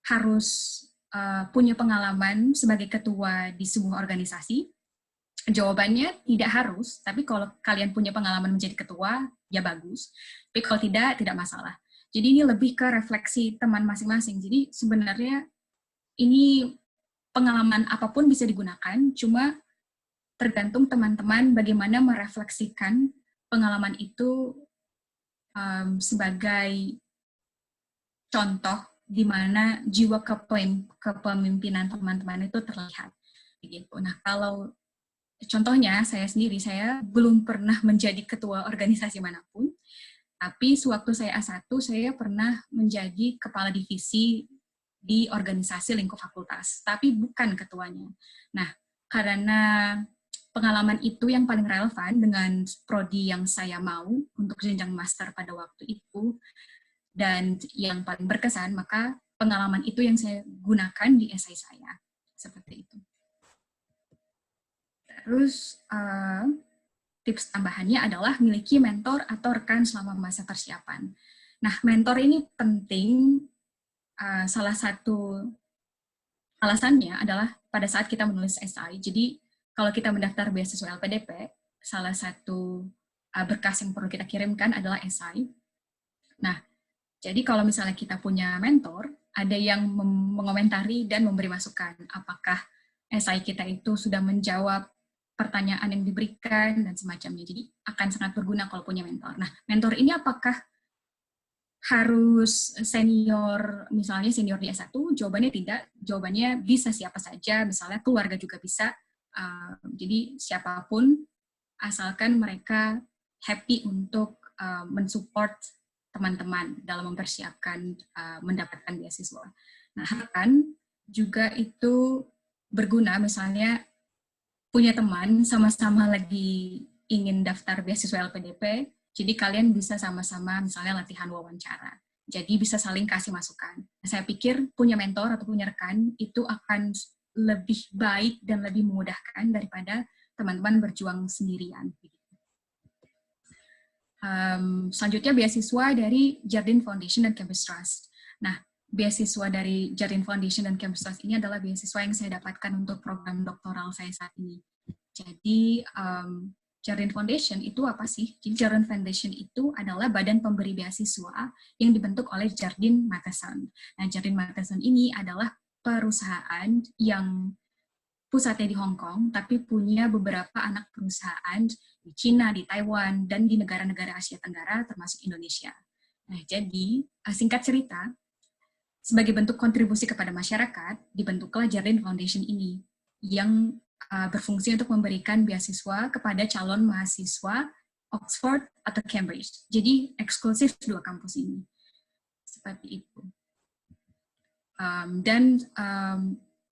harus punya pengalaman sebagai ketua di sebuah organisasi. Jawabannya tidak harus, tapi kalau kalian punya pengalaman menjadi ketua, ya bagus. Tapi kalau tidak masalah. Jadi ini lebih ke refleksi teman masing-masing. Jadi sebenarnya ini pengalaman apapun bisa digunakan, cuma tergantung teman-teman bagaimana merefleksikan pengalaman itu sebagai contoh di mana jiwa kepemimpinan teman-teman itu terlihat. Begitu. Nah, kalau contohnya, saya sendiri, saya belum pernah menjadi ketua organisasi manapun, tapi sewaktu saya A1, saya pernah menjadi kepala divisi di organisasi lingkup fakultas, tapi bukan ketuanya. Nah, karena pengalaman itu yang paling relevan dengan prodi yang saya mau untuk jenjang master pada waktu itu, dan yang paling berkesan, maka pengalaman itu yang saya gunakan di esai saya. Seperti itu. Terus, tips tambahannya adalah miliki mentor atau rekan selama masa persiapan. Nah, mentor ini penting. Salah satu alasannya adalah pada saat kita menulis esai. Jadi, kalau kita mendaftar beasiswa LPDP, salah satu berkas yang perlu kita kirimkan adalah esai. Nah, jadi kalau misalnya kita punya mentor, ada yang mengomentari dan memberi masukan apakah esai kita itu sudah menjawab pertanyaan yang diberikan dan semacamnya. Jadi akan sangat berguna kalau punya mentor. Nah, mentor ini apakah harus senior, misalnya senior di S1? Jawabannya tidak. Jawabannya bisa siapa saja, misalnya keluarga juga bisa. Jadi siapapun, asalkan mereka happy untuk mensupport teman-teman dalam mempersiapkan mendapatkan beasiswa. Nah, rekan juga itu berguna, misalnya punya teman sama-sama lagi ingin daftar beasiswa LPDP, jadi kalian bisa sama-sama misalnya latihan wawancara. Jadi bisa saling kasih masukan. Nah, saya pikir punya mentor atau punya rekan itu akan lebih baik dan lebih memudahkan daripada teman-teman berjuang sendirian. Selanjutnya beasiswa dari Jardine Foundation dan Cambridge Trust. Nah, beasiswa dari Jardine Foundation dan Cambridge Trust ini adalah beasiswa yang saya dapatkan untuk program doktoral saya saat ini. Jadi, Jardine Foundation itu apa sih? Jadi Jardine Foundation itu adalah badan pemberi beasiswa yang dibentuk oleh Jardine Matheson. Nah, Jardine Matheson ini adalah perusahaan yang pusatnya di Hong Kong, tapi punya beberapa anak perusahaan di Cina, di Taiwan, dan di negara-negara Asia Tenggara, termasuk Indonesia. Nah, jadi, singkat cerita, sebagai bentuk kontribusi kepada masyarakat, dibentuklah Jardine Foundation ini, yang berfungsi untuk memberikan beasiswa kepada calon mahasiswa Oxford atau Cambridge. Jadi eksklusif dua kampus ini. Seperti itu.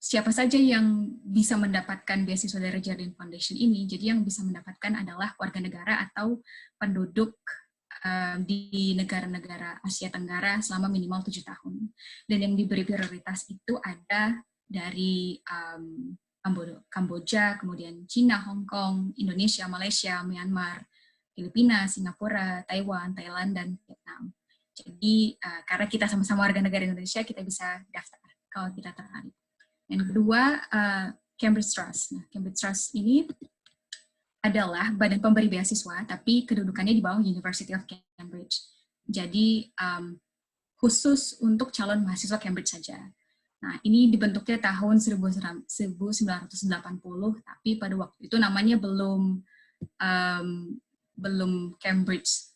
Siapa saja yang bisa mendapatkan beasiswa dari Jardine Foundation ini, jadi yang bisa mendapatkan adalah warga negara atau penduduk di negara-negara Asia Tenggara selama minimal 7 tahun. Dan yang diberi prioritas itu ada dari Kamboja, kemudian Cina, Hong Kong, Indonesia, Malaysia, Myanmar, Filipina, Singapura, Taiwan, Thailand, dan Vietnam. Jadi karena kita sama-sama warga negara Indonesia, kita bisa daftar kalau kita tertarik. Yang kedua, Cambridge Trust. Nah, Cambridge Trust ini adalah badan pemberi beasiswa, tapi kedudukannya di bawah University of Cambridge. Jadi khusus untuk calon mahasiswa Cambridge saja. Nah, ini dibentuknya tahun 1980, tapi pada waktu itu namanya belum Cambridge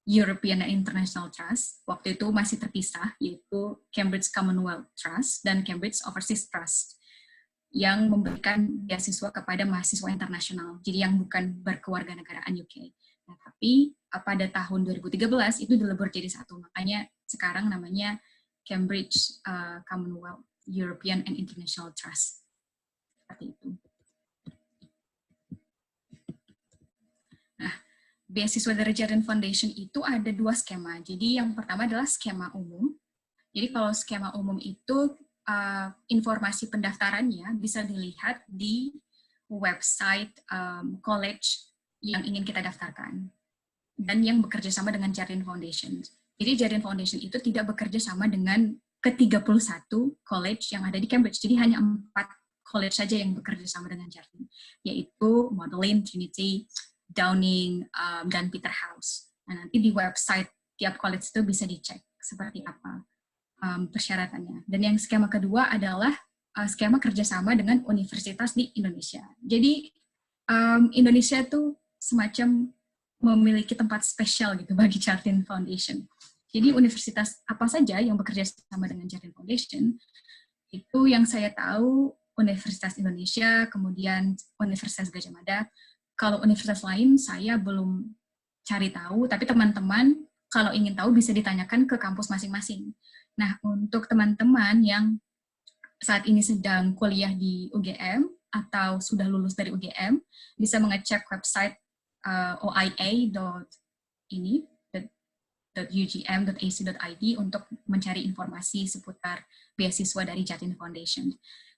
European and International Trust. Waktu itu masih terpisah, yaitu Cambridge Commonwealth Trust dan Cambridge Overseas Trust, yang memberikan beasiswa kepada mahasiswa internasional, jadi yang bukan berkewarganegaraan UK. Nah, tapi pada tahun 2013 itu dilebur jadi satu, makanya sekarang namanya Cambridge Commonwealth European and International Trust. Seperti itu. Nah, beasiswa dari Jardine Foundation itu ada dua skema. Jadi yang pertama adalah skema umum. Jadi kalau skema umum itu informasi pendaftarannya bisa dilihat di website college yang ingin kita daftarkan dan yang bekerja sama dengan Jardine Foundation. Jadi Jardine Foundation itu tidak bekerja sama dengan ke-31 college yang ada di Cambridge. Jadi hanya 4 college saja yang bekerja sama dengan Jardine, yaitu Magdalene, Trinity, Downing, dan Peterhouse. Nah, nanti di website tiap college itu bisa dicek seperti apa persyaratannya. Dan yang skema kedua adalah skema kerjasama dengan universitas di Indonesia. Jadi Indonesia itu semacam memiliki tempat spesial gitu bagi Jardine Foundation. Jadi universitas apa saja yang bekerja sama dengan Jardine Foundation, itu yang saya tahu Universitas Indonesia, kemudian Universitas Gadjah Mada. Kalau universitas lain saya belum cari tahu, tapi teman-teman kalau ingin tahu bisa ditanyakan ke kampus masing-masing. Nah, untuk teman-teman yang saat ini sedang kuliah di UGM atau sudah lulus dari UGM bisa mengecek website oia.ugm.ac.id untuk mencari informasi seputar beasiswa dari Jatin Foundation.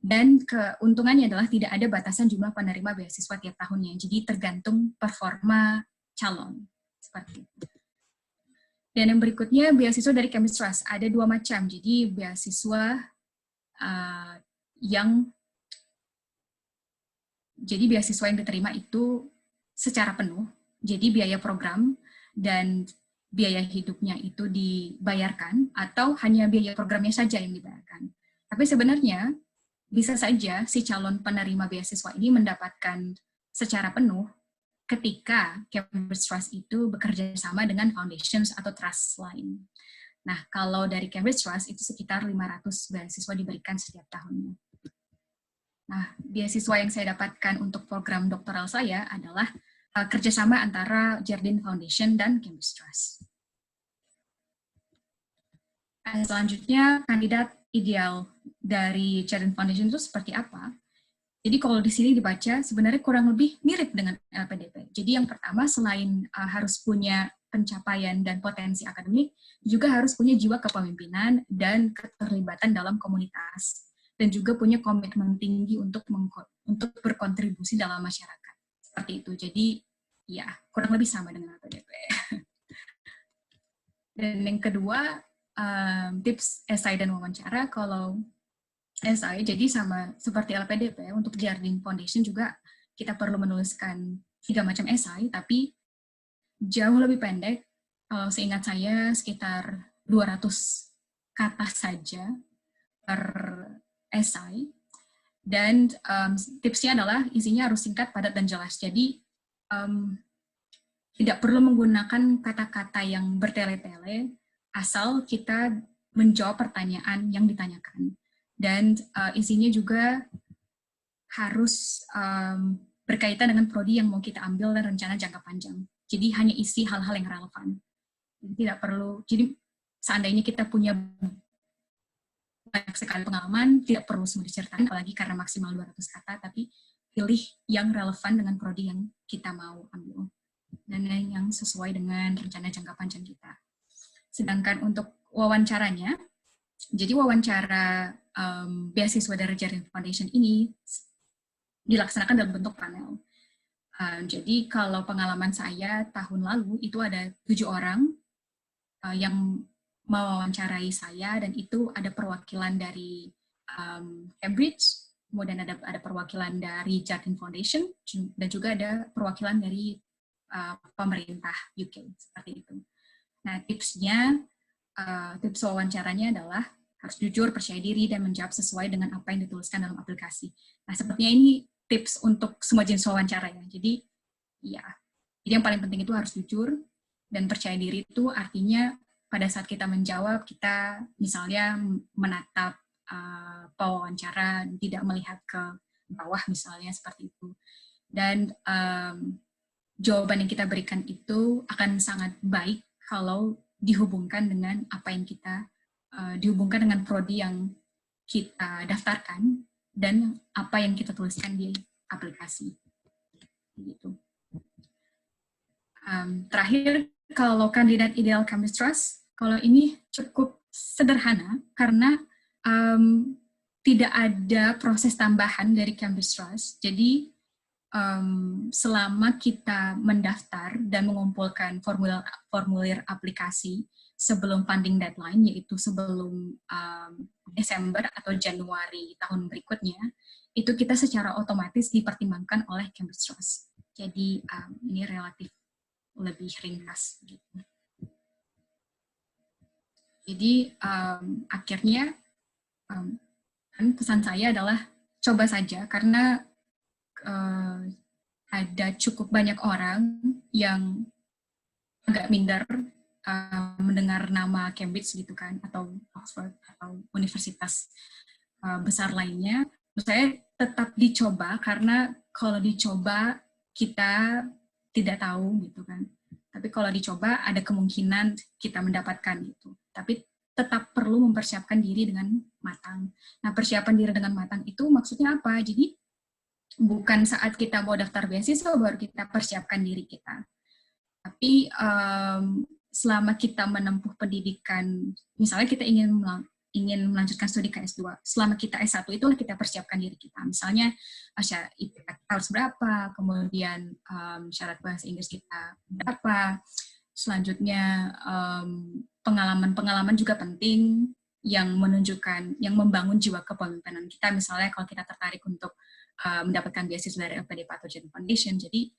Dan keuntungannya adalah tidak ada batasan jumlah penerima beasiswa tiap tahunnya, jadi tergantung performa calon. Seperti itu. Dan yang berikutnya, beasiswa dari Cambridge Trust. Ada 2 macam, jadi beasiswa jadi beasiswa yang diterima itu secara penuh, jadi biaya program dan biaya hidupnya itu dibayarkan, atau hanya biaya programnya saja yang dibayarkan. Tapi sebenarnya bisa saja si calon penerima beasiswa ini mendapatkan secara penuh ketika Cambridge Trust itu bekerja sama dengan foundations atau trust lain. Nah, kalau dari Cambridge Trust itu sekitar 500 beasiswa diberikan setiap tahunnya. Nah, beasiswa yang saya dapatkan untuk program doktoral saya adalah kerjasama antara Jardine Foundation dan Cambridge Trust. Selanjutnya, kandidat ideal dari Jardine Foundation itu seperti apa? Jadi kalau di sini dibaca, sebenarnya kurang lebih mirip dengan LPDP. Jadi yang pertama, selain harus punya pencapaian dan potensi akademik, juga harus punya jiwa kepemimpinan dan keterlibatan dalam komunitas. Dan juga punya komitmen tinggi untuk berkontribusi dalam masyarakat. Seperti itu. Jadi, ya, kurang lebih sama dengan LPDP. Dan yang kedua, tips esai dan wawancara. Kalau esai, jadi sama seperti LPDP, untuk Jardine Foundation juga kita perlu menuliskan 3 macam esai, tapi jauh lebih pendek. Kalau seingat saya sekitar 200 kata saja per esai. Dan tipsnya adalah isinya harus singkat, padat, dan jelas. Jadi tidak perlu menggunakan kata-kata yang bertele-tele, asal kita menjawab pertanyaan yang ditanyakan. Dan isinya juga harus berkaitan dengan prodi yang mau kita ambil dan rencana jangka panjang. Jadi hanya isi hal-hal yang relevan. Jadi tidak perlu, jadi seandainya kita punya banyak sekali pengalaman, tidak perlu semua diceritakan, apalagi karena maksimal 200 kata, tapi pilih yang relevan dengan prodi yang kita mau ambil. Dan yang sesuai dengan rencana jangka panjang kita. Sedangkan untuk wawancaranya, jadi wawancara beasiswa dari Jardine Foundation ini dilaksanakan dalam bentuk panel. Jadi kalau pengalaman saya tahun lalu, itu ada 7 orang yang mewawancarai saya, dan itu ada perwakilan dari Cambridge, kemudian ada perwakilan dari Jardine Foundation, dan juga ada perwakilan dari pemerintah UK, seperti itu. Nah, tips wawancaranya adalah harus jujur, percaya diri, dan menjawab sesuai dengan apa yang dituliskan dalam aplikasi. Nah, sepertinya ini tips untuk semua jenis wawancara ya. Jadi, ya, jadi yang paling penting itu harus jujur, dan percaya diri itu artinya pada saat kita menjawab, kita misalnya menatap pewawancara, tidak melihat ke bawah misalnya, seperti itu. Dan jawaban yang kita berikan itu akan sangat baik kalau dihubungkan dengan apa yang kita dihubungkan dengan prodi yang kita daftarkan dan apa yang kita tuliskan di aplikasi. Gitu. Terakhir, kalau kandidat ideal Cambridge Trust, kalau ini cukup sederhana karena tidak ada proses tambahan dari Cambridge Trust. Jadi selama kita mendaftar dan mengumpulkan formulir aplikasi sebelum funding deadline, yaitu sebelum Desember atau Januari tahun berikutnya, itu kita secara otomatis dipertimbangkan oleh Cambridge Trust. Jadi ini relatif lebih ringkas. Gitu. Jadi akhirnya pesan saya adalah coba saja, karena ada cukup banyak orang yang agak minder mendengar nama Cambridge gitu kan, atau Oxford atau universitas besar lainnya. Menurut saya tetap dicoba, karena kalau dicoba kita tidak tahu gitu kan. Tapi kalau dicoba ada kemungkinan kita mendapatkan gitu. Tapi tetap perlu mempersiapkan diri dengan matang. Nah, persiapan diri dengan matang itu maksudnya apa? Jadi bukan saat kita mau daftar beasiswa baru kita persiapkan diri kita. Tapi selama kita menempuh pendidikan, misalnya kita ingin melanjutkan studi ke S2, selama kita S1 itulah kita persiapkan diri kita. Misalnya syarat IPK harus berapa, kemudian syarat bahasa Inggris kita berapa, selanjutnya pengalaman-pengalaman juga penting yang menunjukkan, yang membangun jiwa kepemimpinan kita. Misalnya kalau kita tertarik untuk mendapatkan beasiswa dari LPD Pathogen Foundation, jadi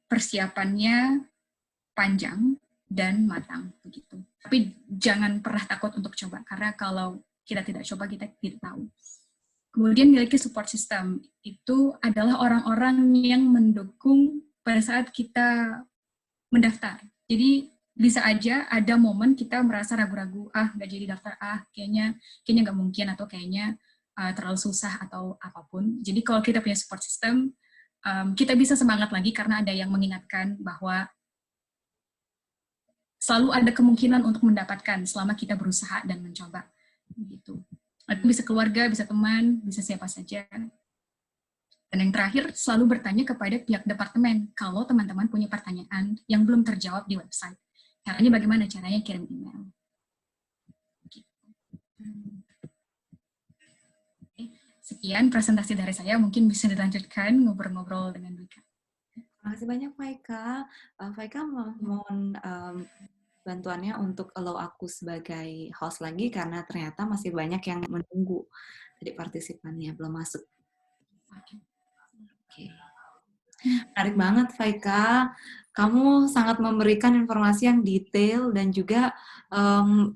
persiapannya panjang dan matang begitu. Tapi jangan pernah takut untuk coba, karena kalau kita tidak coba kita tidak tahu. Kemudian miliki support system itu adalah orang-orang yang mendukung pada saat kita mendaftar. Jadi bisa aja ada momen kita merasa ragu-ragu, nggak jadi daftar, kayaknya nggak mungkin, atau kayaknya terlalu susah atau apapun. Jadi kalau kita punya support system, kita bisa semangat lagi karena ada yang mengingatkan bahwa selalu ada kemungkinan untuk mendapatkan selama kita berusaha dan mencoba. Gitu. Itu bisa keluarga, bisa teman, bisa siapa saja. Dan yang terakhir, selalu bertanya kepada pihak departemen kalau teman-teman punya pertanyaan yang belum terjawab di website. Caranya bagaimana? Caranya kirim email. Gitu. Sekian presentasi dari saya, mungkin bisa dilanjutkan ngobrol-ngobrol dengan Dwika. Terima kasih banyak, Faika. Faika mohon bantuannya untuk allow aku sebagai host lagi, karena ternyata masih banyak yang menunggu. Jadi partisipannya belum masuk. Oke. Menarik banget, Faika. Kamu sangat memberikan informasi yang detail dan juga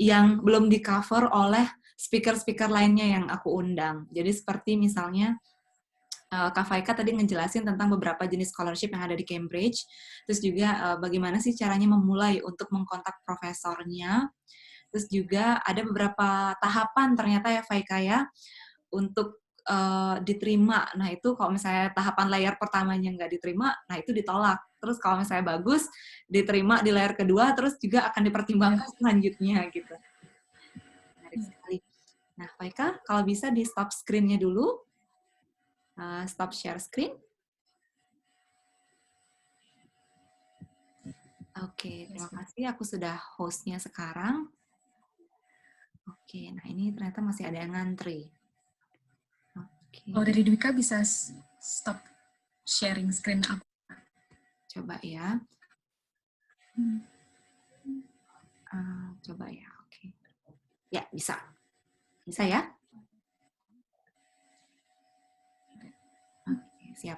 yang belum di-cover oleh speaker-speaker lainnya yang aku undang. Jadi seperti misalnya Kak Faika tadi ngejelasin tentang beberapa jenis scholarship yang ada di Cambridge, terus juga bagaimana sih caranya memulai untuk mengkontak profesornya, terus juga ada beberapa tahapan ternyata ya Faika ya, untuk diterima. Nah itu kalau misalnya tahapan layer pertamanya nggak diterima, nah itu ditolak. Terus kalau misalnya bagus, diterima di layer kedua, terus juga akan dipertimbangkan selanjutnya gitu. Menarik sekali. Nah Faika, kalau bisa di stop screen-nya dulu. Stop share screen. Oke, terima kasih. Aku sudah host-nya sekarang. Oke, nah ini ternyata masih ada yang ngantri. Oke. Kalau dari Dwika bisa stop sharing screen aku. Coba ya. Coba ya, oke. Ya, bisa. Bisa ya? Oke, siap.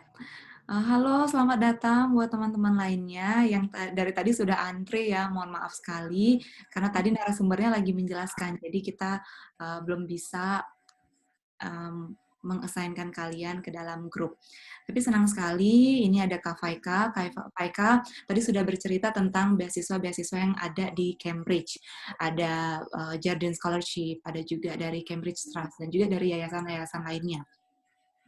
Halo, selamat datang buat teman-teman lainnya yang dari tadi sudah antri ya, mohon maaf sekali karena tadi narasumbernya lagi menjelaskan, jadi kita belum bisa mengassignkan kalian ke dalam grup. Tapi senang sekali, ini ada Kak Faika. Kak Faika tadi sudah bercerita tentang beasiswa-beasiswa yang ada di Cambridge. Ada Jardine Scholarship, ada juga dari Cambridge Trust, dan juga dari yayasan-yayasan lainnya.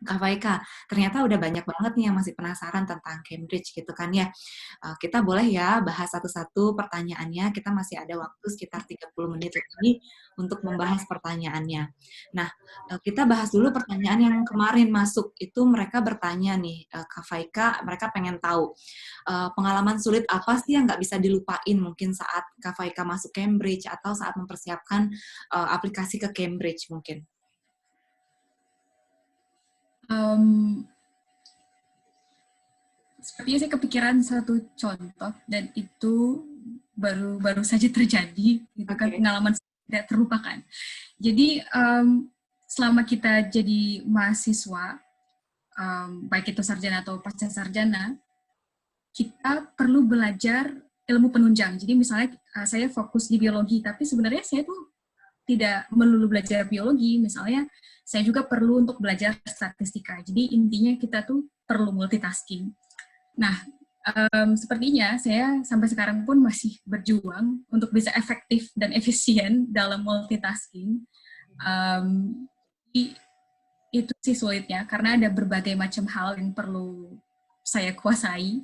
Kak Faika, ternyata udah banyak banget nih yang masih penasaran tentang Cambridge gitu kan ya. Kita boleh ya bahas satu-satu pertanyaannya, kita masih ada waktu sekitar 30 menit lagi untuk membahas pertanyaannya. Nah, kita bahas dulu pertanyaan yang kemarin masuk, itu mereka bertanya nih, Kak Faika, mereka pengen tahu, pengalaman sulit apa sih yang nggak bisa dilupain mungkin saat Kak Faika masuk Cambridge atau saat mempersiapkan aplikasi ke Cambridge mungkin? Sepertinya saya kepikiran satu contoh dan itu baru saja terjadi, gitu kan, pengalaman tidak terlupakan. Jadi selama kita jadi mahasiswa, baik itu sarjana atau pasca sarjana, kita perlu belajar ilmu penunjang. Jadi misalnya saya fokus di biologi, tapi sebenarnya saya tuh tidak melulu belajar biologi, misalnya saya juga perlu untuk belajar statistika. Jadi intinya kita tuh perlu multitasking. Nah, sepertinya saya sampai sekarang pun masih berjuang untuk bisa efektif dan efisien dalam multitasking. Itu sih sulitnya, karena ada berbagai macam hal yang perlu saya kuasai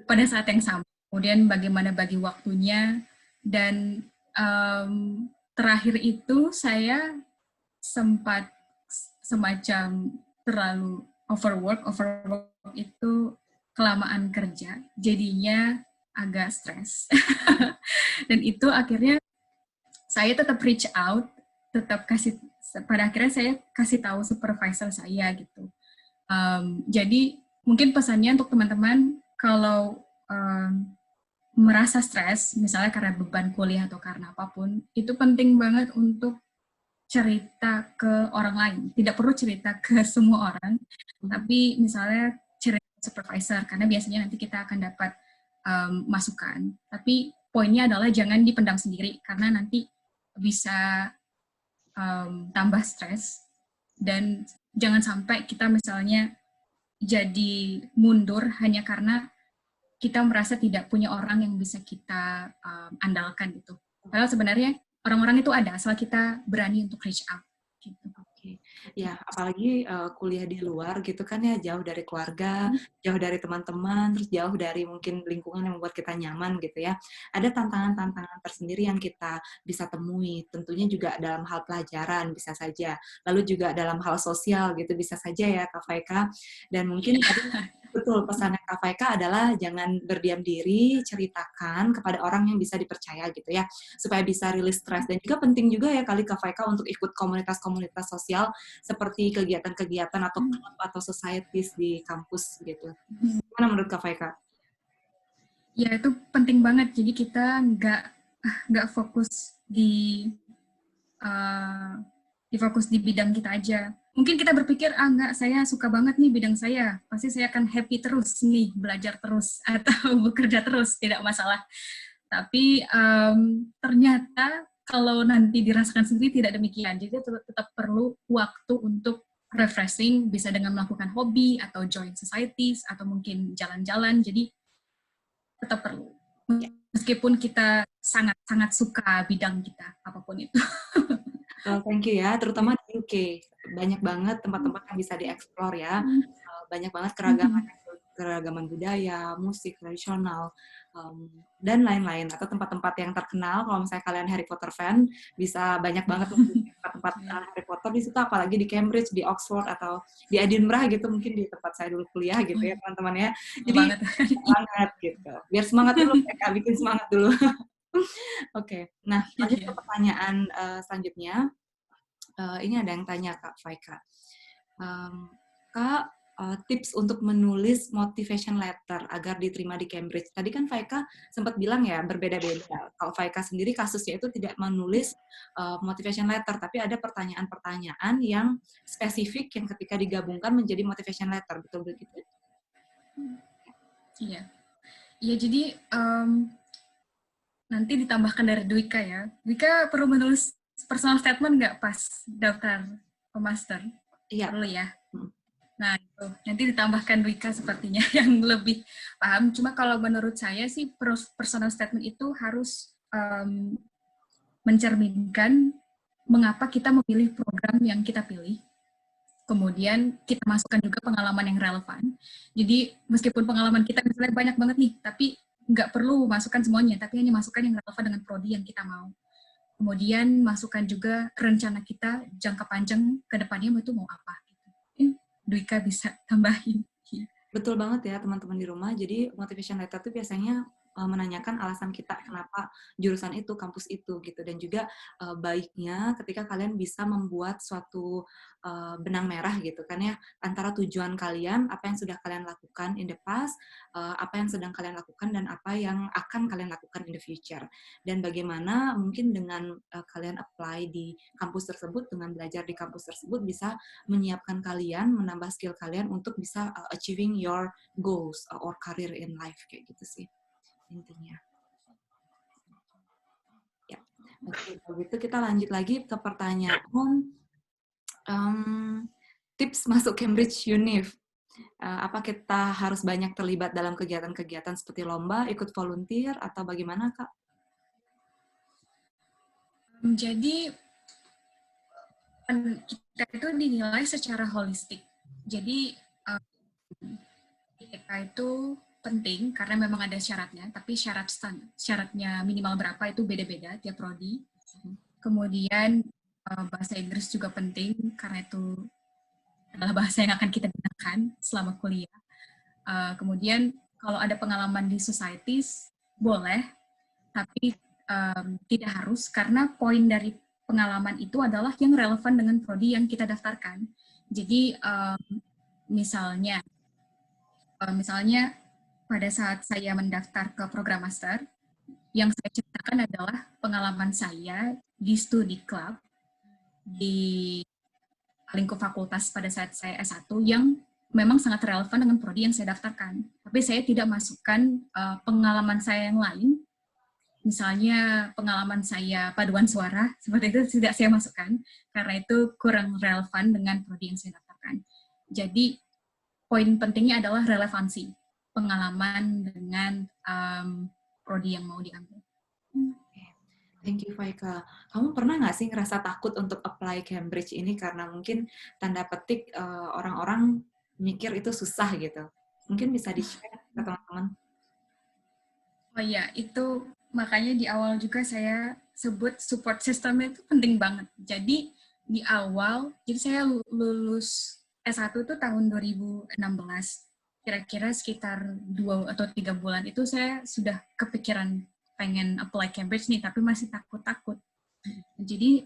pada saat yang sama. Kemudian bagaimana bagi waktunya, dan terakhir itu saya sempat semacam terlalu overwork itu kelamaan kerja, jadinya agak stres. Dan itu akhirnya saya tetap reach out, pada akhirnya saya kasih tahu supervisor saya gitu. Jadi mungkin pesannya untuk teman-teman, kalau merasa stres, misalnya karena beban kuliah atau karena apapun, itu penting banget untuk cerita ke orang lain. Tidak perlu cerita ke semua orang, tapi misalnya cerita ke supervisor, karena biasanya nanti kita akan dapat masukan. Tapi poinnya adalah jangan dipendam sendiri, karena nanti bisa tambah stres, dan jangan sampai kita misalnya jadi mundur hanya karena kita merasa tidak punya orang yang bisa kita andalkan gitu. Padahal sebenarnya orang-orang itu ada, asal kita berani untuk reach out. Gitu. Oke, ya apalagi kuliah di luar gitu kan ya, jauh dari keluarga, jauh dari teman-teman, terus jauh dari mungkin lingkungan yang membuat kita nyaman gitu ya. Ada tantangan-tantangan tersendiri yang kita bisa temui, tentunya juga dalam hal pelajaran bisa saja, lalu juga dalam hal sosial gitu bisa saja ya Kak Faika. Dan mungkin tadi betul pesannya Kak Faika adalah jangan berdiam diri, ceritakan kepada orang yang bisa dipercaya gitu ya, supaya bisa rilis stres. Dan juga penting juga ya kali Kak Faika untuk ikut komunitas-komunitas sosial seperti kegiatan-kegiatan atau klub atau societies di kampus gitu. Gimana menurut Kak Faika? Ya itu penting banget. Jadi kita nggak fokus fokus di bidang kita aja. Mungkin kita berpikir, enggak, saya suka banget nih bidang saya, pasti saya akan happy terus nih, belajar terus, atau bekerja terus, tidak masalah. Tapi ternyata kalau nanti dirasakan sendiri tidak demikian. Jadi tetap perlu waktu untuk refreshing, bisa dengan melakukan hobi, atau join societies, atau mungkin jalan-jalan, jadi tetap perlu. Meskipun kita sangat-sangat suka bidang kita, apapun itu. Well, thank you ya, terutama di UK. Banyak banget tempat-tempat yang bisa dieksplor ya. Banyak banget keragaman budaya, musik, tradisional, dan lain-lain. Atau tempat-tempat yang terkenal, kalau misalnya kalian Harry Potter fan, bisa banyak banget tempat-tempat Harry Potter di situ, apalagi di Cambridge, di Oxford, atau di Edinburgh gitu, mungkin di tempat saya dulu kuliah gitu ya teman-teman ya. Jadi semangat gitu. Biar semangat dulu, mereka bikin semangat dulu. Oke, nah lanjut ke pertanyaan selanjutnya. Ini ada yang tanya Kak Faika. Kak, tips untuk menulis motivation letter agar diterima di Cambridge. Tadi kan Faika sempat bilang ya berbeda-beda. Kalau Faika sendiri kasusnya itu tidak menulis motivation letter, tapi ada pertanyaan-pertanyaan yang spesifik yang ketika digabungkan menjadi motivation letter. Betul begitu? Iya. Iya, jadi nanti ditambahkan dari Dwika ya. Dwika perlu menulis personal statement nggak pas daftar master? Iya. Perlu ya. Nah, itu nanti ditambahkan Dwika sepertinya yang lebih paham. Cuma kalau menurut saya sih personal statement itu harus mencerminkan mengapa kita memilih program yang kita pilih. Kemudian kita masukkan juga pengalaman yang relevan. Jadi meskipun pengalaman kita misalnya banyak banget nih, tapi nggak perlu masukkan semuanya, tapi hanya masukkan yang relevan dengan prodi yang kita mau. Kemudian masukkan juga rencana kita jangka panjang ke depannya itu mau apa. Dwika bisa tambahin. Betul banget ya teman-teman di rumah. Jadi motivation letter itu biasanya menanyakan alasan kita kenapa jurusan itu, kampus itu gitu. Dan juga baiknya ketika kalian bisa membuat suatu benang merah gitu kan ya, antara tujuan kalian, apa yang sudah kalian lakukan in the past, apa yang sedang kalian lakukan, dan apa yang akan kalian lakukan in the future. Dan bagaimana mungkin dengan kalian apply di kampus tersebut, dengan belajar di kampus tersebut bisa menyiapkan kalian, menambah skill kalian untuk bisa achieving your goals or career in life, kayak gitu sih intinya. Ya, oke. Kalau gitu kita lanjut lagi ke pertanyaan tips masuk Cambridge Univ. Apa kita harus banyak terlibat dalam kegiatan-kegiatan seperti lomba, ikut volunteer, atau bagaimana, Kak? Jadi kita itu dinilai secara holistik. Jadi kita itu penting karena memang ada syaratnya, tapi syaratnya minimal berapa itu beda-beda tiap prodi. Kemudian bahasa Inggris juga penting karena itu adalah bahasa yang akan kita gunakan selama kuliah. Kemudian kalau ada pengalaman di societies boleh, tapi tidak harus karena poin dari pengalaman itu adalah yang relevan dengan prodi yang kita daftarkan. Jadi misalnya pada saat saya mendaftar ke program master, yang saya ceritakan adalah pengalaman saya di studi club di lingkup fakultas pada saat saya S1 yang memang sangat relevan dengan prodi yang saya daftarkan. Tapi saya tidak masukkan pengalaman saya yang lain, misalnya pengalaman saya paduan suara, seperti itu tidak saya masukkan, karena itu kurang relevan dengan prodi yang saya daftarkan. Jadi, poin pentingnya adalah relevansi pengalaman dengan prodi yang mau diambil. Thank you, Faika. Kamu pernah nggak sih ngerasa takut untuk apply Cambridge ini karena mungkin tanda petik orang-orang mikir itu susah gitu? Mungkin bisa di-share ke teman-teman. Oh iya, itu makanya di awal juga saya sebut support system itu penting banget. Jadi di awal, jadi saya lulus S1 itu tahun 2016. Kira-kira sekitar 2 atau 3 bulan itu saya sudah kepikiran pengen apply Cambridge nih, tapi masih takut-takut. Jadi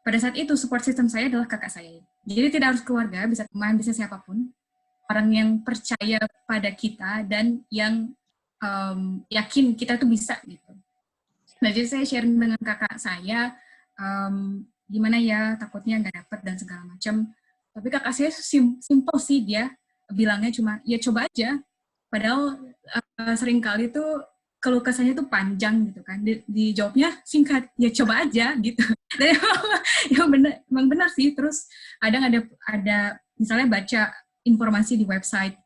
pada saat itu support system saya adalah kakak saya. Jadi tidak harus keluarga, bisa teman, bisa siapapun. Orang yang percaya pada kita dan yang yakin kita tuh bisa gitu. Nah, jadi saya sharing dengan kakak saya, gimana ya, takutnya nggak dapet dan segala macam. Tapi kakak saya simple sih, dia bilangnya cuma, ya coba aja. Padahal seringkali tuh keluh kesahnya tuh panjang gitu kan. Dijawabnya singkat, ya coba aja gitu. Dan emang benar sih. Terus kadang ada misalnya baca informasi di website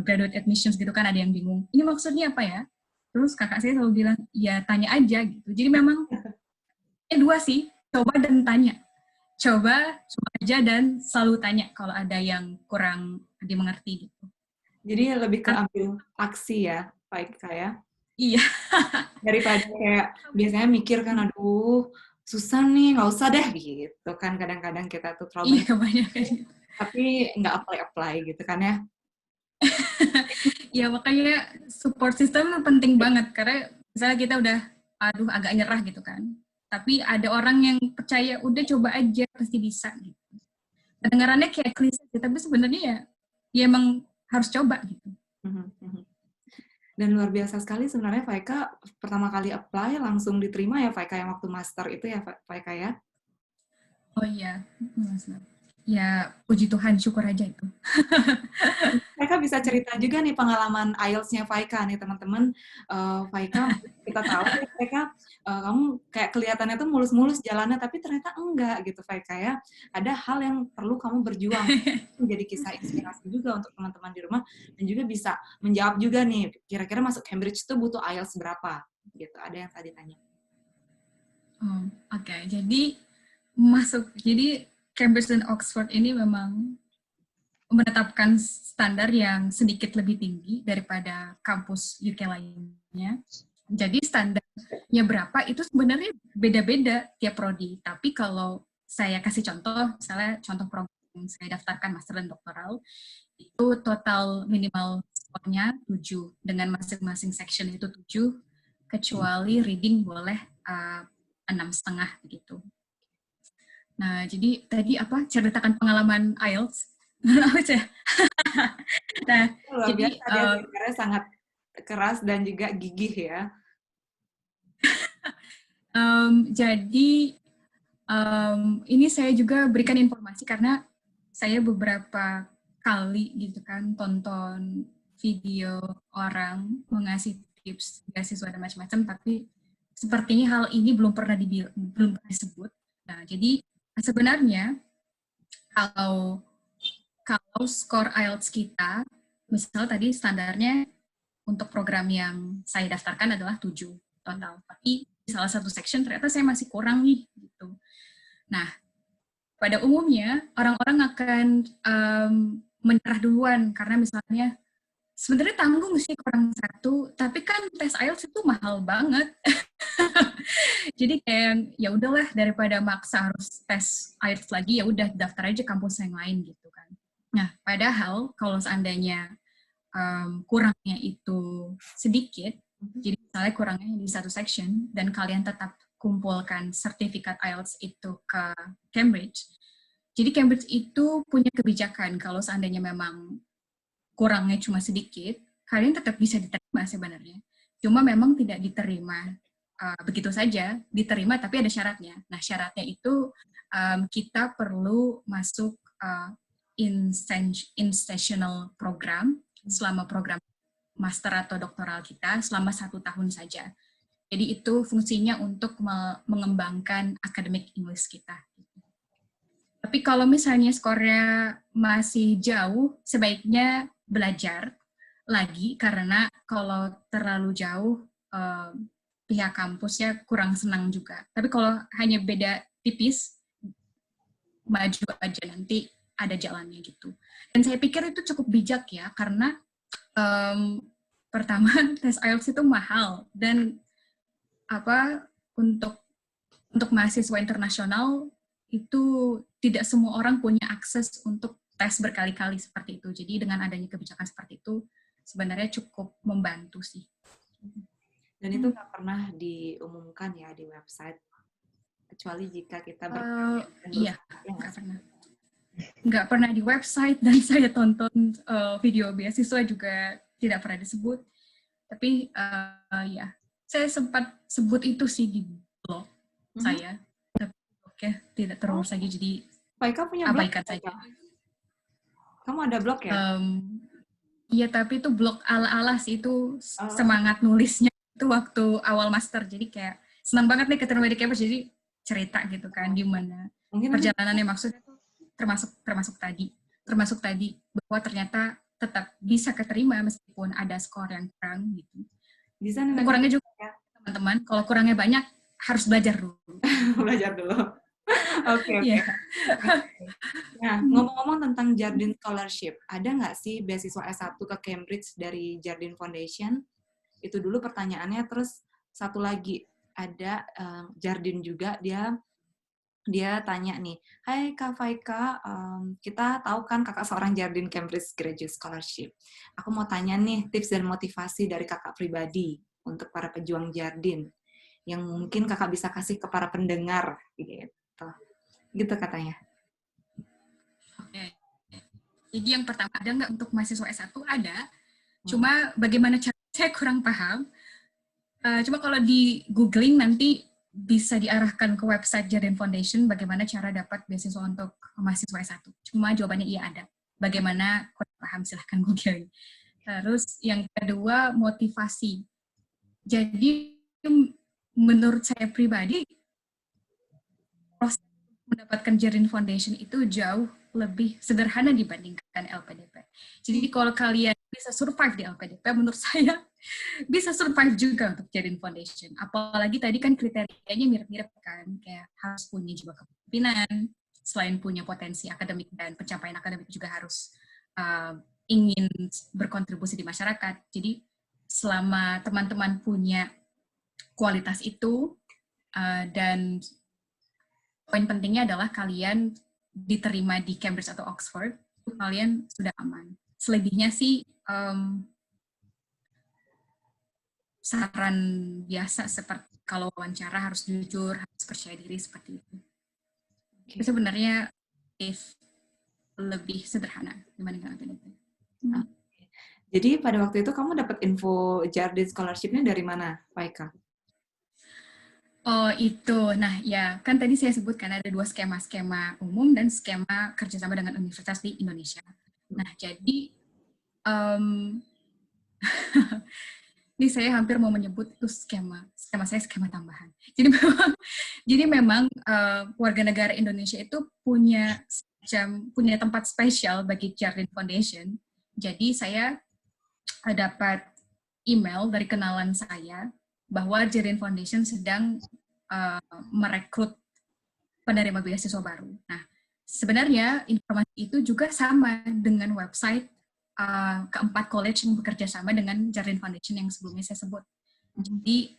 graduate admissions gitu kan, ada yang bingung. Ini maksudnya apa ya? Terus kakak saya selalu bilang, ya tanya aja gitu. Jadi memang dua sih, coba dan tanya. Coba aja dan selalu tanya kalau ada yang kurang dimengerti gitu. Jadi lebih ke ambil aksi ya, Faika ya? Iya. Daripada kayak biasanya mikir kan, aduh susah nih, nggak usah deh gitu kan. Kadang-kadang kita tuh terlalu Iya, kebanyakan gitu. tapi nggak apply gitu kan ya. Ya makanya support system penting banget, karena misalnya kita udah aduh agak nyerah gitu kan, tapi ada orang yang percaya udah coba aja pasti bisa gitu. Kedengarannya kayak klise, tapi sebenarnya ya emang harus coba gitu. Dan luar biasa sekali sebenarnya Faika pertama kali apply langsung diterima ya Faika yang waktu master itu ya Faika ya? Oh iya, ya puji Tuhan, syukur aja itu. Faika bisa cerita juga nih pengalaman IELTS-nya Faika nih teman-teman. Faika, kita tahu ya Faika, kamu kayak kelihatannya tuh mulus-mulus jalannya, tapi ternyata enggak gitu Faika ya. Ada hal yang perlu kamu berjuang. Menjadi kisah inspirasi juga untuk teman-teman di rumah, dan juga bisa menjawab juga nih, kira-kira masuk Cambridge itu butuh IELTS berapa? Gitu, ada yang tadi tanya. Oke, jadi Cambridge dan Oxford ini memang menetapkan standar yang sedikit lebih tinggi daripada kampus UK lainnya. Jadi standarnya berapa itu sebenarnya beda-beda tiap prodi. Tapi kalau saya kasih contoh, misalnya contoh program yang saya daftarkan master dan doktoral, itu total minimal skornya 7, dengan masing-masing section itu 7, kecuali reading boleh 6,5 begitu. Nah, jadi tadi ceritakan pengalaman IELTS. Nah, luar jadi biasa, dia sangat keras dan juga gigih ya. Jadi ini saya juga berikan informasi karena saya beberapa kali gitu kan tonton video orang mengasih tips beasiswa dan macam-macam, tapi sepertinya hal ini belum pernah disebut. Nah, jadi sebenarnya kalau skor IELTS kita, misal tadi standarnya untuk program yang saya daftarkan adalah 7 total, tapi di salah satu section ternyata saya masih kurang nih gitu. Nah, pada umumnya orang-orang akan menyerah duluan karena misalnya sebenarnya tanggung sih kurang satu, tapi kan tes IELTS itu mahal banget. Jadi kayak ya udahlah daripada maksa harus tes IELTS lagi, ya udah daftar aja kampus yang lain gitu kan. Nah, padahal kalau seandainya kurangnya itu sedikit, jadi misalnya kurangnya di satu section dan kalian tetap kumpulkan sertifikat IELTS itu ke Cambridge. Jadi Cambridge itu punya kebijakan kalau seandainya memang kurangnya cuma sedikit, kalian tetap bisa diterima sebenarnya. Cuma memang tidak diterima begitu saja, diterima tapi ada syaratnya. Nah, syaratnya itu kita perlu masuk in-sessional program selama program master atau doktoral kita selama 1 tahun saja. Jadi itu fungsinya untuk mengembangkan academic English kita. Tapi kalau misalnya skornya masih jauh, sebaiknya belajar lagi karena kalau terlalu jauh pihak kampusnya kurang senang juga. Tapi kalau hanya beda tipis, maju aja nanti ada jalannya gitu. Dan saya pikir itu cukup bijak ya karena pertama tes IELTS itu mahal dan untuk mahasiswa internasional itu tidak semua orang punya akses untuk tes berkali-kali seperti itu. Jadi dengan adanya kebijakan seperti itu sebenarnya cukup membantu sih. Dan itu nggak pernah diumumkan ya di website, kecuali jika kita iya, nggak pernah. Nggak pernah di website dan saya tonton video beasiswa juga tidak pernah disebut. Tapi ya, saya sempat sebut itu sih di blog saya. Oke, tidak terurus lagi, jadi Faika punya blog abaikan saja. Kamu ada blog ya? Iya, tapi itu blog ala-ala sih, itu semangat nulisnya itu waktu awal master. Jadi kayak senang banget nih keterima di Cambridge, jadi cerita gitu kan gimana perjalanannya, maksudnya tuh termasuk tadi bahwa ternyata tetap bisa keterima meskipun ada skor yang kurang gitu. Bisa kurangnya juga ya teman-teman, kalau kurangnya banyak harus belajar dulu. Belajar dulu. Oke. Nah, ngomong-ngomong tentang Jardine Scholarship, ada nggak sih beasiswa S1 ke Cambridge dari Jardine Foundation? Itu dulu pertanyaannya. Terus satu lagi, ada Jardine juga, dia tanya nih, hai Kak Faika, kita tahu kan kakak seorang Jardine Cambridge Graduate Scholarship. Aku mau tanya nih tips dan motivasi dari kakak pribadi untuk para pejuang Jardine yang mungkin kakak bisa kasih ke para pendengar gitu katanya. Oke. Jadi yang pertama, ada nggak untuk mahasiswa S1? Ada. Cuma bagaimana cara, saya kurang paham. Cuma kalau di googling nanti bisa diarahkan ke website Jardine Foundation bagaimana cara dapat beasiswa untuk mahasiswa S1. Cuma jawabannya iya ada. Bagaimana kurang paham, silahkan googling. Terus yang kedua, motivasi. Jadi menurut saya pribadi, proses mendapatkan Jardine Foundation itu jauh lebih sederhana dibandingkan LPDP. Jadi kalau kalian bisa survive di LPDP, menurut saya bisa survive juga untuk Jardine Foundation. Apalagi tadi kan kriterianya mirip-mirip kan, kayak harus punya jiwa kepemimpinan, selain punya potensi akademik dan pencapaian akademik juga harus ingin berkontribusi di masyarakat. Jadi selama teman-teman punya kualitas itu dan poin pentingnya adalah kalian diterima di Cambridge atau Oxford, kalian sudah aman. Selebihnya sih saran biasa seperti kalau wawancara harus jujur, harus percaya diri seperti itu. Itu sebenarnya lebih sederhana dibandingkan LPDP. Jadi pada waktu itu kamu dapat info Jardine Scholarship-nya dari mana, Faika? Oh itu, nah ya kan tadi saya sebutkan ada 2 skema umum dan skema kerjasama dengan universitas di Indonesia. Nah jadi ini saya hampir mau menyebut itu skema saya skema tambahan. Jadi memang warga negara Indonesia itu punya tempat spesial bagi Jardine Foundation. Jadi saya dapat email dari kenalan saya bahwa Jardine Foundation sedang merekrut penerima beasiswa baru. Nah, sebenarnya informasi itu juga sama dengan website keempat college yang bekerja sama dengan Jardine Foundation yang sebelumnya saya sebut. Jadi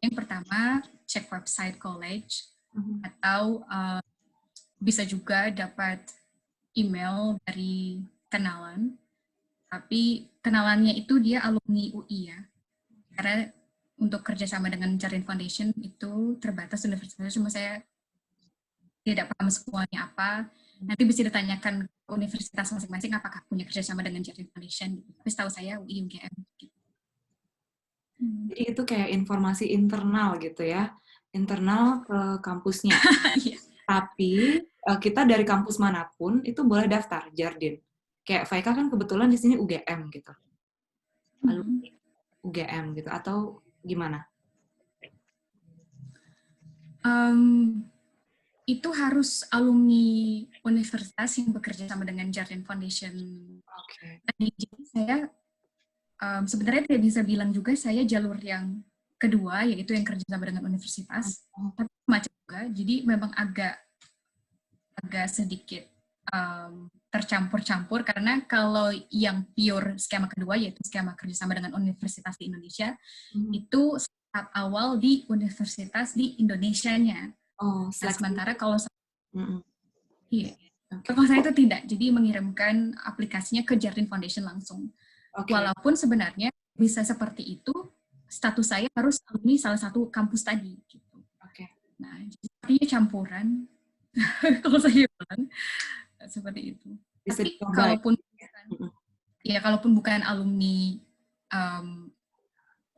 yang pertama cek website college atau bisa juga dapat email dari kenalan, tapi kenalannya itu dia alumni UI ya. Karena untuk kerjasama dengan Jardine Foundation itu terbatas universitasnya, cuma saya tidak paham semuanya apa. Nanti bisa ditanyakan ke universitas masing-masing apakah punya kerjasama dengan Jardine Foundation. Tapi setahu saya UI UGM. Gitu. Jadi itu kayak informasi internal gitu ya, internal ke kampusnya. Tapi kita dari kampus manapun itu boleh daftar Jardine. Kayak Faika kan kebetulan di sini UGM gitu, alumni UGM gitu, atau gimana? Itu harus alumni universitas yang bekerja sama dengan Jardine Foundation. Oke. Jadi saya sebenarnya tidak bisa bilang juga saya jalur yang kedua, yaitu yang kerja sama dengan universitas, tapi macam juga. Jadi memang agak sedikit tercampur-campur, karena kalau yang pure skema kedua, yaitu skema kerjasama dengan universitas di Indonesia, itu tahap awal di universitas di Indonesianya. Oh, Nah, sementara kalau iya, Okay. kalau saya itu tidak, jadi mengirimkan aplikasinya ke Jardine Foundation langsung. Okay. Walaupun sebenarnya bisa seperti itu, status saya harus alumni salah satu kampus tadi. Gitu. Okay. Nah, sepertinya campuran, kalau saya bilang seperti itu. Bisa tapi kalaupun bukan alumni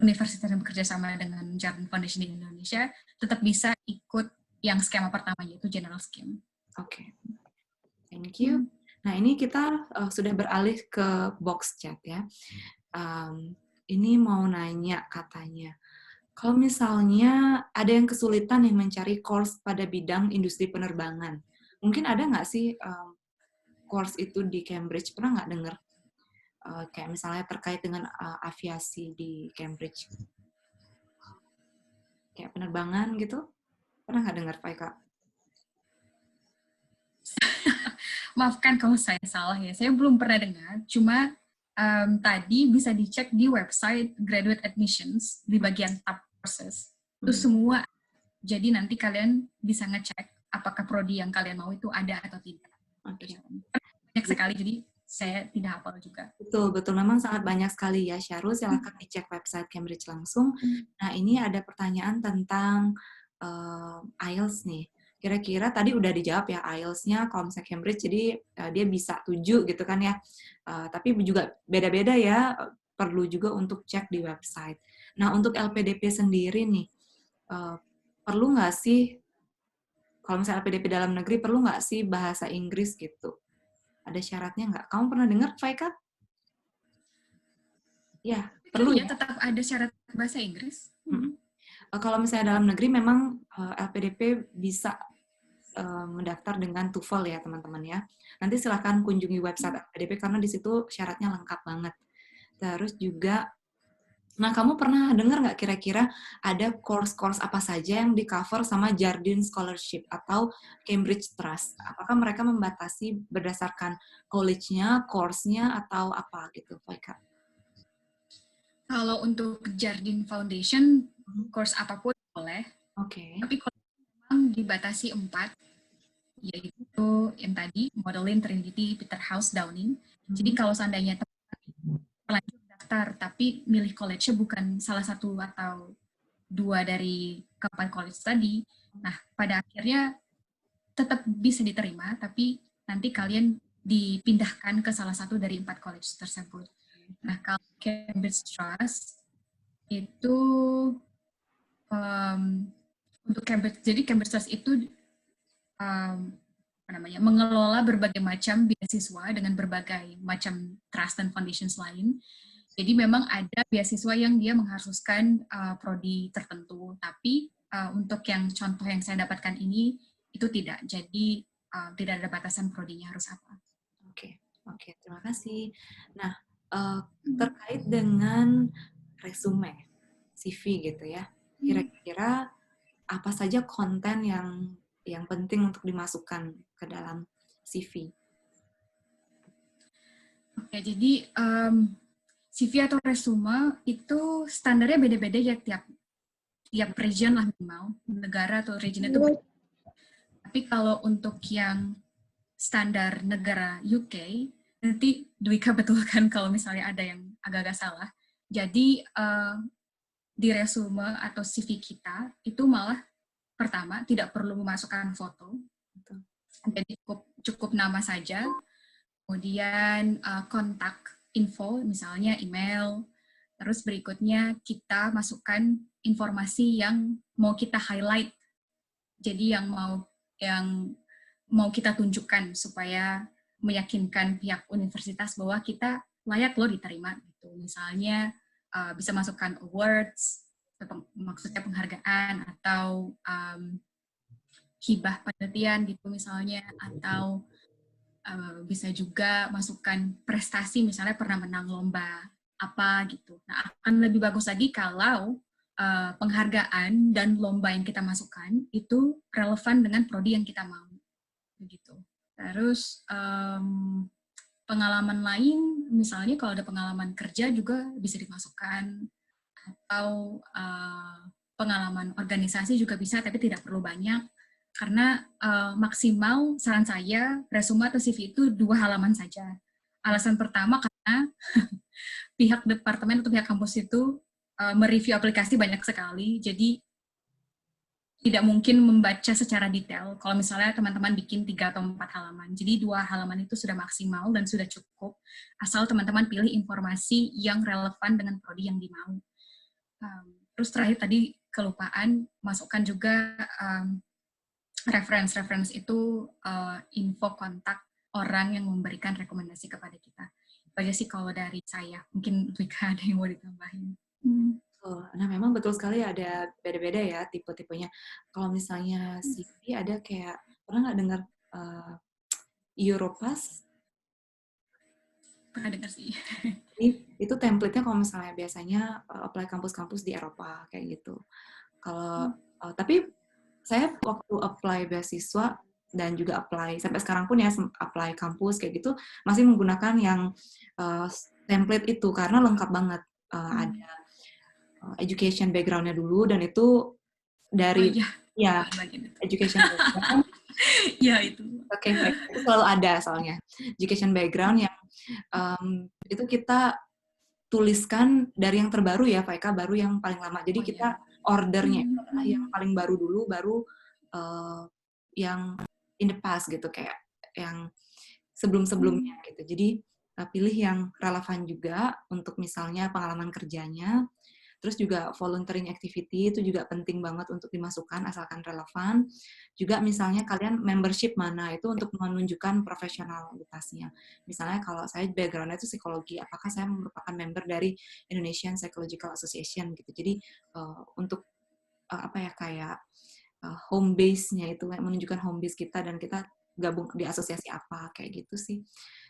universitas yang bekerja sama dengan Jardine Foundation di Indonesia, tetap bisa ikut yang skema pertama, yaitu general scheme. Oke, thank you. Nah, ini kita sudah beralih ke box chat ya. Ini mau nanya katanya, kalau misalnya ada yang kesulitan yang mencari course pada bidang industri penerbangan, mungkin ada nggak sih course itu di Cambridge? Pernah nggak dengar? Kayak misalnya terkait dengan aviasi di Cambridge. Kayak penerbangan gitu? Pernah nggak dengar, Faika? Maafkan kalau saya salah ya, saya belum pernah dengar, cuma tadi bisa dicek di website Graduate Admissions di bagian tab courses. Itu semua, jadi nanti kalian bisa ngecek apakah prodi yang kalian mau itu ada atau tidak. Okay. Banyak sekali, jadi saya tidak hafal juga. Betul, memang sangat banyak sekali ya, Syahrul. Silahkan dicek website Cambridge langsung. Nah, ini ada pertanyaan tentang IELTS nih. Kira-kira tadi udah dijawab ya IELTS-nya kalau misalnya Cambridge, jadi dia bisa 7 gitu kan ya. Tapi juga beda-beda ya, perlu juga untuk cek di website. Nah, untuk LPDP sendiri nih, perlu nggak sih, kalau misalnya LPDP dalam negeri, perlu nggak sih bahasa Inggris gitu? Ada syaratnya nggak? Kamu pernah dengar, Faika? Ya, perlu ya. Tetap ada syarat bahasa Inggris. Kalau misalnya dalam negeri memang LPDP bisa mendaftar dengan TOEFL ya teman-teman ya. Nanti silahkan kunjungi website LPDP karena di situ syaratnya lengkap banget. Terus juga, nah kamu pernah dengar nggak kira-kira ada course-course apa saja yang di-cover sama Jardine Scholarship atau Cambridge Trust? Apakah mereka membatasi berdasarkan college-nya, course-nya, atau apa gitu, Faika? Kalau untuk Jardine Foundation, course apapun boleh. Oke. Tapi kalau memang dibatasi 4, yaitu yang tadi, Modeling, Trinity, Peterhouse, Downing. Jadi kalau seandainya terlanjur daftar, tapi milih college-nya bukan salah satu atau 2 dari keempat college tadi, nah pada akhirnya tetap bisa diterima, tapi nanti kalian dipindahkan ke salah satu dari 4 college tersebut. Nah, kalau Cambridge Trust itu untuk Cambridge, jadi Cambridge Trust itu mengelola berbagai macam beasiswa dengan berbagai macam trust dan foundations lain. Jadi memang ada beasiswa yang dia mengharuskan prodi tertentu, tapi untuk yang contoh yang saya dapatkan ini itu tidak. Jadi tidak ada batasan prodinya harus apa. Oke, terima kasih. Nah, terkait dengan resume, CV gitu ya, kira-kira apa saja konten yang penting untuk dimasukkan ke dalam CV? Oke, jadi CV atau resume itu standarnya beda-beda ya tiap region lah minimal, negara atau region itu beda. Tapi kalau untuk yang standar negara UK, nanti Dwika betulkan kalau misalnya ada yang agak-agak salah. Jadi di resume atau CV kita itu malah pertama tidak perlu memasukkan foto, jadi cukup nama saja. Kemudian kontak info, misalnya email. Terus berikutnya kita masukkan informasi yang mau kita highlight. Jadi yang mau kita tunjukkan supaya meyakinkan pihak universitas bahwa kita layak loh diterima gitu. Misalnya bisa masukkan awards, maksudnya penghargaan atau hibah penelitian gitu misalnya, atau bisa juga masukkan prestasi, misalnya pernah menang lomba apa gitu. Nah, akan lebih bagus lagi kalau penghargaan dan lomba yang kita masukkan itu relevan dengan prodi yang kita mau, begitu. Terus pengalaman lain, misalnya kalau ada pengalaman kerja juga bisa dimasukkan, atau pengalaman organisasi juga bisa, tapi tidak perlu banyak. Karena maksimal saran saya resume atau CV itu 2 halaman saja. Alasan pertama karena pihak departemen atau pihak kampus itu mereview aplikasi banyak sekali, jadi tidak mungkin membaca secara detail. Kalau misalnya teman-teman bikin 3 atau 4 halaman, jadi 2 halaman itu sudah maksimal dan sudah cukup, asal teman-teman pilih informasi yang relevan dengan prodi yang dimau. Terus terakhir tadi kelupaan, masukkan juga reference itu info kontak orang yang memberikan rekomendasi kepada kita. Itu aja sih kalau dari saya. Mungkin Dwika ada yang mau ditambahin. Nah, memang betul sekali ada beda-beda ya tipe-tipenya. Kalau misalnya CV ada kayak, pernah nggak dengar Europass? Pernah dengar sih. Itu template-nya kalau misalnya biasanya apply kampus-kampus di Eropa kayak gitu. Kalau tapi saya waktu apply beasiswa dan juga apply sampai sekarang pun ya apply kampus kayak gitu masih menggunakan yang template itu karena lengkap banget. Ada education background-nya dulu dan itu dari ya education background. Ya itu. Oke, baik. Itu selalu ada soalnya education background yang itu kita tuliskan dari yang terbaru ya, Faika, baru yang paling lama. Jadi kita ordernya itu adalah yang paling baru dulu, baru yang in the past gitu, kayak yang sebelum-sebelumnya gitu. Jadi pilih yang relevan juga untuk misalnya pengalaman kerjanya. Terus juga volunteering activity itu juga penting banget untuk dimasukkan asalkan relevan. Juga misalnya kalian membership mana itu untuk menunjukkan profesionalitasnya. Misalnya kalau saya background-nya itu psikologi, apakah saya merupakan member dari Indonesian Psychological Association gitu. Jadi untuk apa ya kayak home base-nya itu menunjukkan home base kita dan kita gabung di asosiasi apa kayak gitu sih.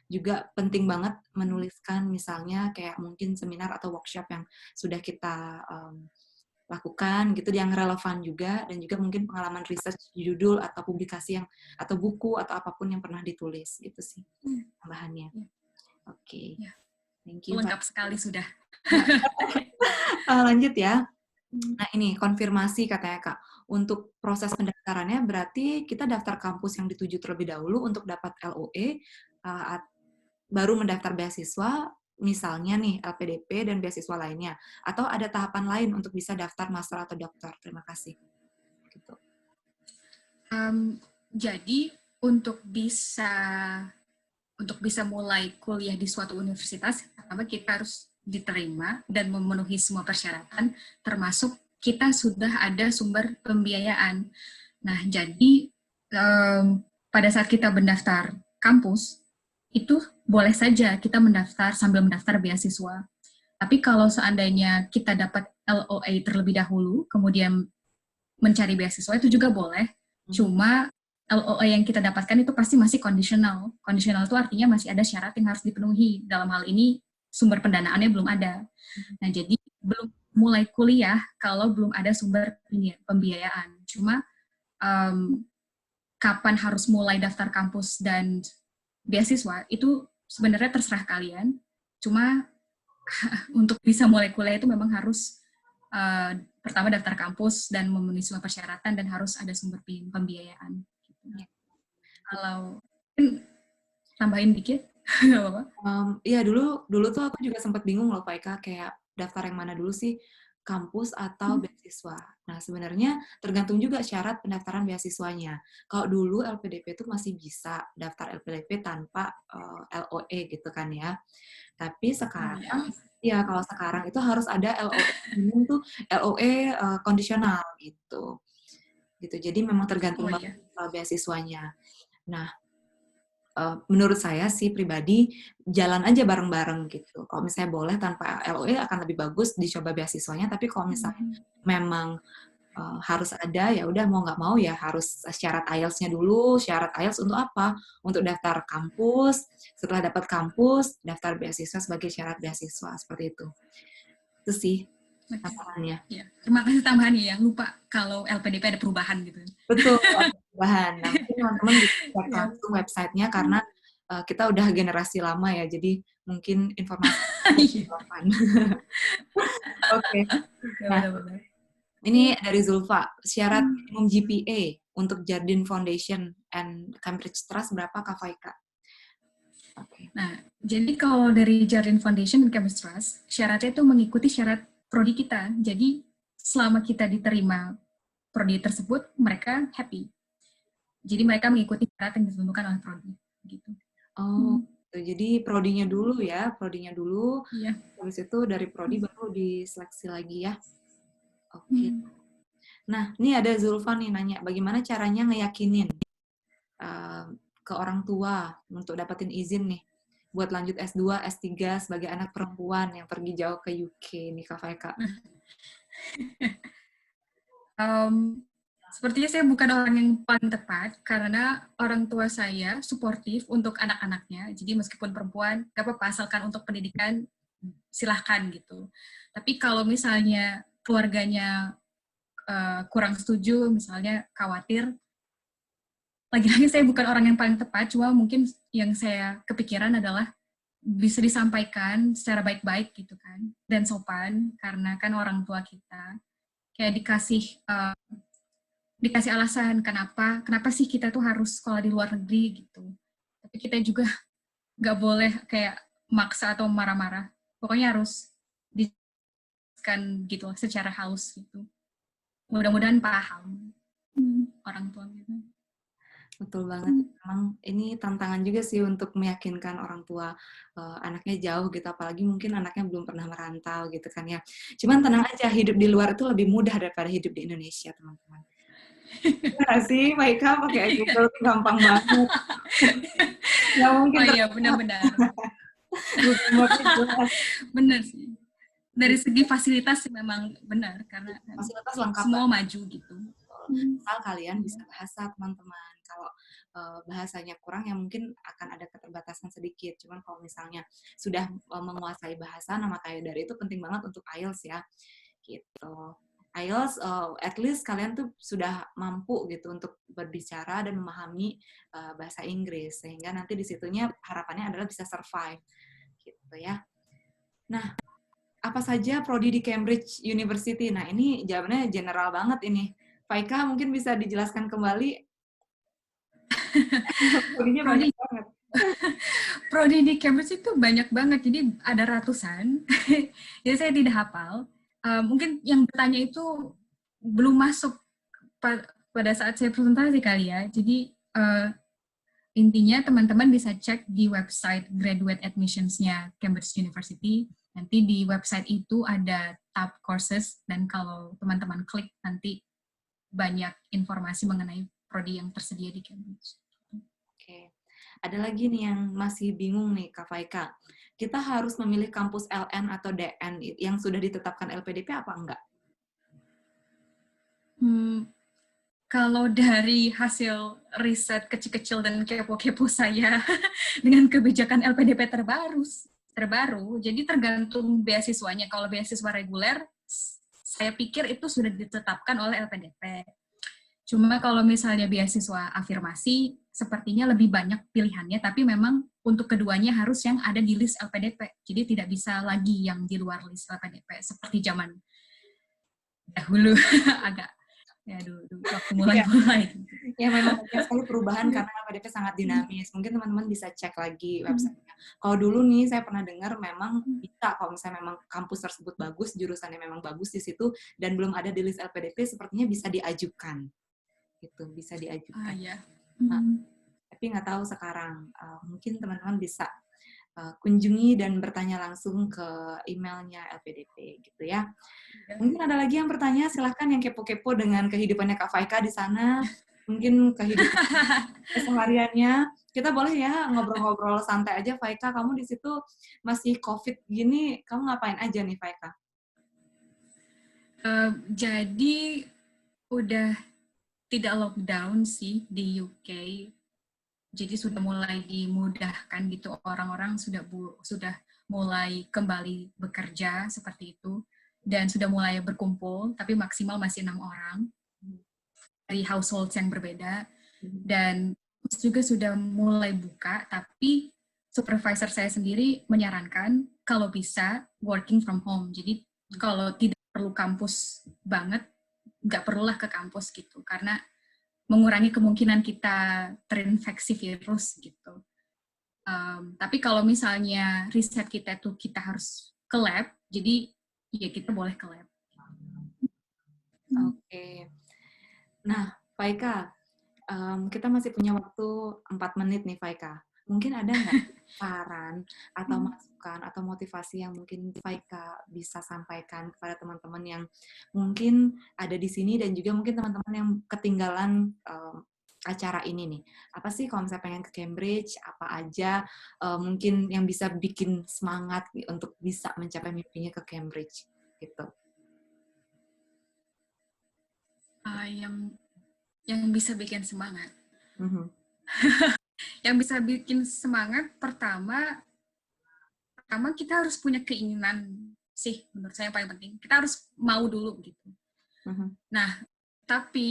Juga penting banget menuliskan misalnya kayak mungkin seminar atau workshop yang sudah kita lakukan gitu yang relevan juga dan juga mungkin pengalaman riset judul atau publikasi yang atau buku atau apapun yang pernah ditulis gitu sih tambahannya. Oke. Thank you. Lengkap sekali sudah. Lanjut ya. Nah ini konfirmasi katanya Kak. Untuk proses pendaftarannya berarti kita daftar kampus yang dituju terlebih dahulu untuk dapat LOE, baru mendaftar beasiswa, misalnya nih LPDP dan beasiswa lainnya, atau ada tahapan lain untuk bisa daftar master atau doktor. Terima kasih. Gitu. Jadi untuk bisa mulai kuliah di suatu universitas, pertama kita harus diterima dan memenuhi semua persyaratan, termasuk kita sudah ada sumber pembiayaan. Nah, jadi pada saat kita mendaftar kampus, itu boleh saja kita mendaftar sambil mendaftar beasiswa. Tapi kalau seandainya kita dapat LOA terlebih dahulu, kemudian mencari beasiswa itu juga boleh. Cuma LOA yang kita dapatkan itu pasti masih kondisional. Kondisional itu artinya masih ada syarat yang harus dipenuhi. Dalam hal ini sumber pendanaannya belum ada. Nah, jadi belum mulai kuliah kalau belum ada sumber pembiayaan. Cuma kapan harus mulai daftar kampus dan beasiswa itu sebenarnya terserah kalian. Cuma untuk bisa mulai kuliah itu memang harus pertama daftar kampus dan memenuhi semua persyaratan dan harus ada sumber pembiayaan. Gitu. Kalau tambahin dikit, nggak apa-apa. Iya dulu tuh aku juga sempat bingung loh Pak Eka, kayak daftar yang mana dulu sih, kampus atau beasiswa. Nah sebenarnya tergantung juga syarat pendaftaran beasiswanya. Kalau dulu LPDP itu masih bisa daftar LPDP tanpa LOE gitu kan ya. Tapi sekarang, ya kalau sekarang itu harus ada LOE, minimum tuh LOE kondisional gitu. Jadi memang tergantung banget beasiswanya. Nah, menurut saya sih pribadi jalan aja bareng-bareng gitu. Kalau misalnya boleh tanpa LOE akan lebih bagus dicoba beasiswanya. Tapi kalau misalnya memang harus ada, ya udah mau nggak mau ya harus syarat IELTS-nya dulu. Syarat IELTS untuk apa? Untuk daftar kampus. Setelah dapat kampus, daftar beasiswa sebagai syarat beasiswa seperti itu. Itu sih tambahannya. Ya, terima kasih tambahannya yang lupa kalau LPDP ada perubahan gitu. Betul, perubahan. Nah, mungkin teman-teman bisa cek langsung website-nya karena kita udah generasi lama ya, jadi mungkin informasi relevan. Oke. Nah, ini dari Zulfa, syarat minimum GPA untuk Jardine Foundation and Cambridge Trust berapa Kak Faika? Nah, jadi kalau dari Jardine Foundation dan Cambridge Trust, syaratnya itu mengikuti syarat prodi kita. Jadi selama kita diterima prodi tersebut, mereka happy. Jadi mereka mengikuti syarat yang ditentukan oleh prodi. Gitu. Oh, jadi prodinya dulu ya, prodinya dulu. Iya. Habis itu dari prodi baru diseleksi lagi ya. Oke. Nah, ini ada Zulfa nih nanya, bagaimana caranya ngeyakinin ke orang tua untuk dapetin izin nih buat lanjut S2, S3 sebagai anak perempuan yang pergi jauh ke UK nih Kak Faika. Sepertinya saya bukan orang yang paling tepat karena orang tua saya suportif untuk anak-anaknya. Jadi meskipun perempuan, gak apa-apa asalkan untuk pendidikan silahkan gitu. Tapi kalau misalnya keluarganya kurang setuju, misalnya khawatir, lagi-lagi saya bukan orang yang paling tepat, cuma mungkin yang saya kepikiran adalah bisa disampaikan secara baik-baik gitu kan, dan sopan, karena kan orang tua kita kayak dikasih alasan kenapa sih kita tuh harus sekolah di luar negeri gitu. Tapi kita juga nggak boleh kayak maksa atau marah-marah. Pokoknya harus dijelaskan gitu secara halus gitu. Mudah-mudahan paham orang tua gitu. Betul banget. Memang ini tantangan juga sih untuk meyakinkan orang tua anaknya jauh gitu, apalagi mungkin anaknya belum pernah merantau gitu kan ya. Cuman tenang aja, hidup di luar itu lebih mudah daripada hidup di Indonesia, teman-teman. Iya sih, Maika pakai Google itu gampang banget. Nggak mungkin. Oh iya, benar-benar. Benar sih. Dari segi fasilitas sih memang benar, karena fasilitas lengkap semua maju gitu. Asal kalian bisa bahasa, teman-teman. Kalau bahasanya kurang ya mungkin akan ada keterbatasan sedikit. Cuman kalau misalnya sudah menguasai bahasa, nah makanya dari itu penting banget untuk IELTS ya. Gitu. IELTS, at least kalian tuh sudah mampu gitu untuk berbicara dan memahami bahasa Inggris. Sehingga nanti di situnya harapannya adalah bisa survive. Gitu ya. Nah, apa saja prodi di Cambridge University? Nah, ini jawabannya general banget ini. Faika mungkin bisa dijelaskan kembali. Prodinya banyak banget. Prodi di Cambridge itu banyak banget, jadi ada ratusan. Jadi saya tidak hafal. Mungkin yang bertanya itu belum masuk pada saat saya presentasi kali ya. Jadi intinya teman-teman bisa cek di website graduate admissions-nya Cambridge University. Nanti di website itu ada tab courses, dan kalau teman-teman klik nanti banyak informasi mengenai prodi yang tersedia di Cambridge. Oke. Ada lagi nih yang masih bingung nih Kak Faika. Kita harus memilih kampus LN atau DN yang sudah ditetapkan LPDP apa enggak? Kalau dari hasil riset kecil-kecil dan kepo-kepo saya dengan kebijakan LPDP terbaru, jadi tergantung beasiswanya. Kalau beasiswa reguler, saya pikir itu sudah ditetapkan oleh LPDP. Cuma kalau misalnya beasiswa afirmasi, sepertinya lebih banyak pilihannya, tapi memang untuk keduanya harus yang ada di list LPDP. Jadi tidak bisa lagi yang di luar list LPDP, seperti zaman dahulu, agak, ya dulu waktu Iya. mulai-mulai. Gitu. Ya memang banyak sekali perubahan karena LPDP sangat dinamis. Mungkin teman-teman bisa cek lagi websitenya. Kalau dulu nih saya pernah dengar memang bisa kalau misalnya memang kampus tersebut bagus, jurusannya memang bagus di situ dan belum ada di list LPDP, sepertinya bisa diajukan. Gitu, bisa diajukan. Ya. Nah, tapi nggak tahu sekarang. Mungkin teman-teman bisa kunjungi dan bertanya langsung ke emailnya LPDP gitu ya. Mungkin ada lagi yang bertanya, silahkan yang kepo-kepo dengan kehidupannya Kak Faika di sana. Mungkin kehidupan kesehariannya. Kita boleh ya ngobrol-ngobrol santai aja, Faika. Kamu di situ masih COVID gini, kamu ngapain aja nih, Faika? Jadi udah tidak lockdown sih di UK. Jadi sudah mulai dimudahkan gitu, orang-orang sudah mulai kembali bekerja seperti itu, dan sudah mulai berkumpul, tapi maksimal masih 6 orang dari household yang berbeda, dan juga sudah mulai buka, tapi supervisor saya sendiri menyarankan kalau bisa working from home. Jadi kalau tidak perlu kampus banget, nggak perlulah ke kampus gitu, karena mengurangi kemungkinan kita terinfeksi virus gitu. Tapi kalau misalnya riset kita tuh kita harus ke lab, jadi ya kita boleh ke lab. Oke. Nah, Faika, kita masih punya waktu 4 menit nih, Faika. Mungkin ada nggak saran atau masukan atau motivasi yang mungkin Faika bisa sampaikan kepada teman-teman yang mungkin ada di sini dan juga mungkin teman-teman yang ketinggalan acara ini nih. Apa sih kalau misalnya pengen ke Cambridge, apa aja mungkin yang bisa bikin semangat untuk bisa mencapai mimpinya ke Cambridge gitu. Yang bisa bikin semangat. Mm-hmm. Yang bisa bikin semangat pertama kita harus punya keinginan sih, menurut saya yang paling penting. Kita harus mau dulu gitu. Mm-hmm. Nah, tapi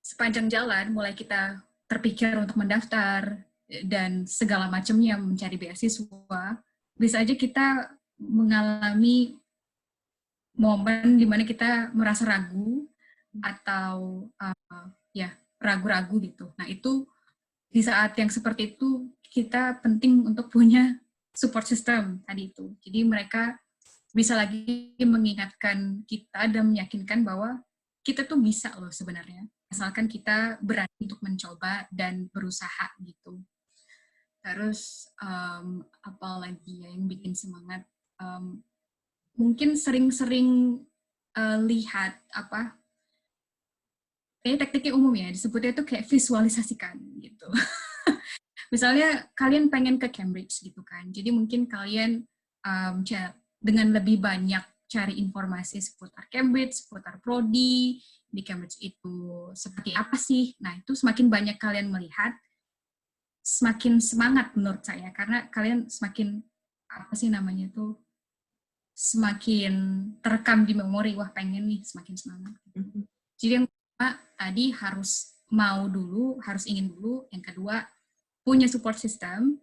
sepanjang jalan mulai kita terpikir untuk mendaftar dan segala macamnya mencari beasiswa, bisa aja kita mengalami momen di mana kita merasa ragu atau ya ragu-ragu gitu. Nah itu di saat yang seperti itu kita penting untuk punya support system tadi itu. Jadi mereka bisa lagi mengingatkan kita dan meyakinkan bahwa kita tuh bisa loh sebenarnya. Asalkan kita berani untuk mencoba dan berusaha gitu. Terus apa lagi ya yang bikin semangat? Mungkin sering-sering lihat apa? Kayaknya tekniknya umum ya, disebutnya itu kayak visualisasikan gitu. Misalnya kalian pengen ke Cambridge gitu kan, jadi mungkin kalian dengan lebih banyak cari informasi seputar Cambridge, seputar prodi, di Cambridge itu seperti apa sih. Nah itu semakin banyak kalian melihat, semakin semangat menurut saya, karena kalian semakin, apa sih namanya tuh, semakin terekam di memori, wah pengen nih, semakin semangat. Jadi yang pertama tadi harus mau dulu, harus ingin dulu. Yang kedua, punya support system,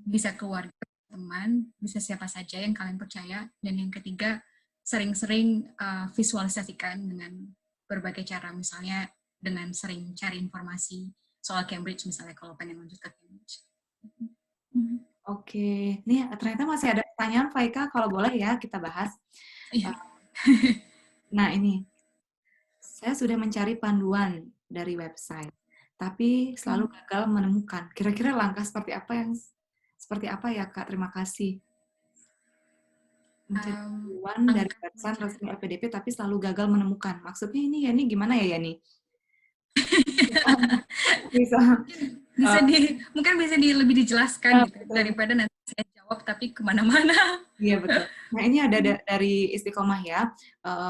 bisa keluarga, teman, bisa siapa saja yang kalian percaya. Dan yang ketiga, sering-sering visualisasikan dengan berbagai cara, misalnya dengan sering cari informasi soal Cambridge, misalnya kalau pengen lanjut ke Cambridge. Oke, nih ternyata masih ada pertanyaan, Faika, kalau boleh ya kita bahas. Iya. Nah ini, saya sudah mencari panduan dari website, tapi selalu gagal menemukan. Kira-kira langkah seperti apa ya Kak? Terima kasih. Mencari panduan dari website resmi LPDP, tapi selalu gagal menemukan. Maksudnya ini Yani gimana ya Yani? Bisa. Mungkin bisa lebih dijelaskan gitu, daripada nanti saya jawab tapi kemana-mana. Iya betul. Nah ini ada dari Istiqomah ya,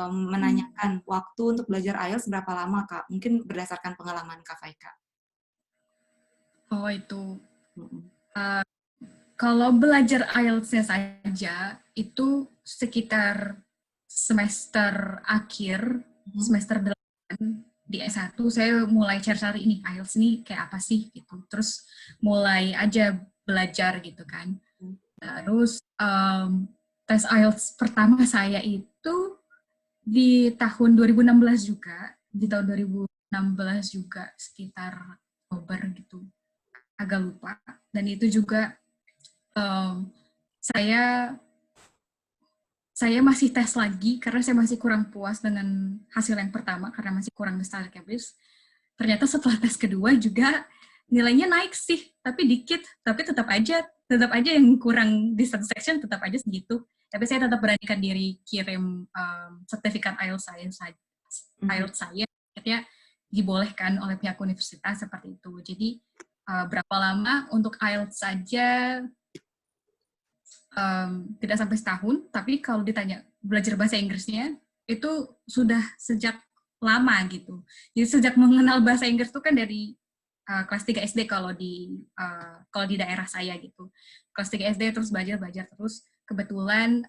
menanyakan waktu untuk belajar IELTS berapa lama Kak? Mungkin berdasarkan pengalaman Kak Faika. Oh itu, kalau belajar IELTS-nya saja itu sekitar semester akhir, semester 8 di S1 saya mulai cari-cari ini IELTS nih kayak apa sih gitu. Terus mulai aja belajar gitu kan. Terus tes IELTS pertama saya itu di tahun 2016 juga, di tahun 2016 juga sekitar Oktober gitu, agak lupa. Dan itu juga saya masih tes lagi karena saya masih kurang puas dengan hasil yang pertama karena masih kurang nostalgic habis. Ternyata setelah tes kedua juga nilainya naik sih, tapi dikit, tapi tetap aja yang kurang di satu section tetap aja segitu. Tapi saya tetap beranikan diri kirim sertifikat IELTS saya, akhirnya dibolehkan oleh pihak universitas seperti itu. Jadi berapa lama untuk IELTS saja tidak sampai setahun, tapi kalau ditanya belajar bahasa Inggrisnya, itu sudah sejak lama gitu. Jadi sejak mengenal bahasa Inggris itu kan dari kelas 3 SD kalau di daerah saya gitu. Kelas 3 SD terus belajar terus. Kebetulan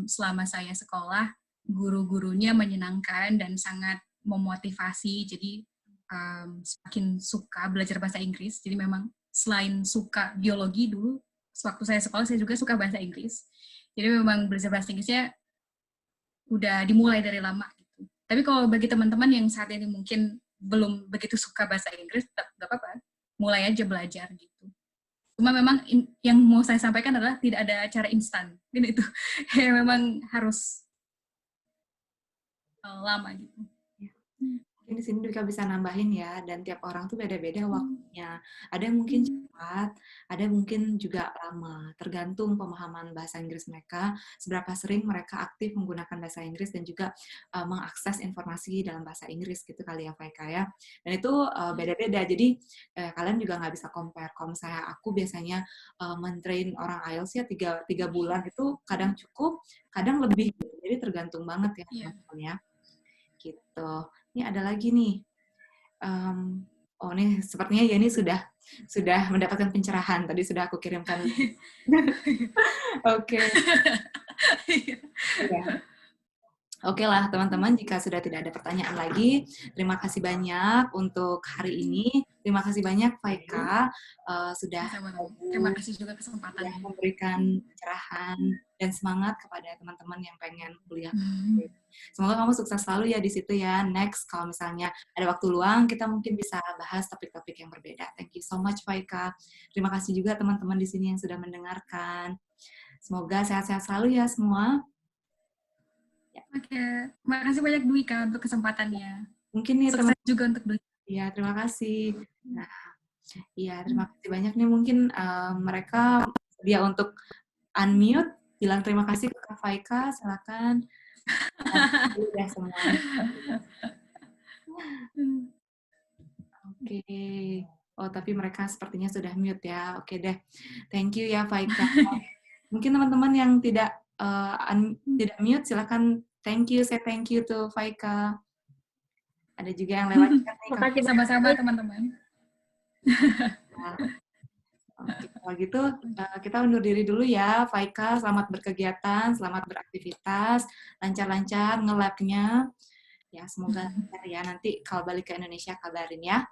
selama saya sekolah, guru-gurunya menyenangkan dan sangat memotivasi, jadi semakin suka belajar bahasa Inggris. Jadi memang selain suka biologi dulu, waktu saya sekolah saya juga suka bahasa Inggris. Jadi memang belajar bahasa Inggrisnya udah dimulai dari lama gitu. Tapi kalau bagi teman-teman yang saat ini mungkin belum begitu suka bahasa Inggris, nggak apa-apa, mulai aja belajar gitu. Cuma memang yang mau saya sampaikan adalah tidak ada cara instan. Ini itu ya memang harus lama gitu. Mungkin di sini Dwika bisa nambahin ya, dan tiap orang tuh beda-beda waktunya. Ada yang mungkin cepat, ada mungkin juga lama. Tergantung pemahaman bahasa Inggris mereka, seberapa sering mereka aktif menggunakan bahasa Inggris dan juga mengakses informasi dalam bahasa Inggris gitu kali ya, Faika ya. Dan itu beda-beda, jadi kalian juga nggak bisa compare. Kalau misalnya aku biasanya mentrain orang IELTS ya 3 bulan itu kadang cukup, kadang lebih. Jadi tergantung banget ya teman-teman ya. Gitu. Ini ada lagi nih. Oh nih sepertinya Yeni sudah mendapatkan pencerahan. Tadi sudah aku kirimkan. Oke. Ya. Oke lah teman-teman, jika sudah tidak ada pertanyaan lagi, terima kasih banyak untuk hari ini. Terima kasih banyak Faika sudah terima kasih juga kesempatan memberikan pencerahan dan semangat kepada teman-teman yang pengen kuliah. Semoga kamu sukses selalu ya di situ ya. Next, kalau misalnya ada waktu luang, kita mungkin bisa bahas topik-topik yang berbeda. Thank you so much Faika. Terima kasih juga teman-teman di sini yang sudah mendengarkan. Semoga sehat-sehat selalu ya semua. Oke, terima kasih banyak Dwika untuk kesempatannya. Mungkin nih sukses juga untuk Dwika. Iya, terima kasih. Nah, iya terima kasih banyak nih. Mungkin mereka sedia untuk unmute, bilang terima kasih ke Kak Faika. Silakan. Udah semuanya. Oke. Oh, tapi mereka sepertinya sudah mute ya. Oke deh. Thank you ya Faika. Mungkin teman-teman yang tidak mute, silakan thank you, say thank you to Faika. Ada juga yang lewat chat nih. Terima kasih sama-sama teman-teman. Oke, kalau gitu kita undur diri dulu ya. Faika, selamat berkegiatan, selamat beraktivitas, lancar-lancar nge-lab-nya. Ya, semoga lancar ya. Nanti kalau balik ke Indonesia kabarin ya.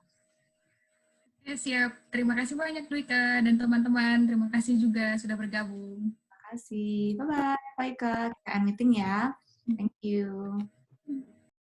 Ya, siap. Terima kasih banyak Dwika dan teman-teman. Terima kasih juga sudah bergabung. Terima kasih. Bye-bye, Faika. Kita end meeting ya. Thank you.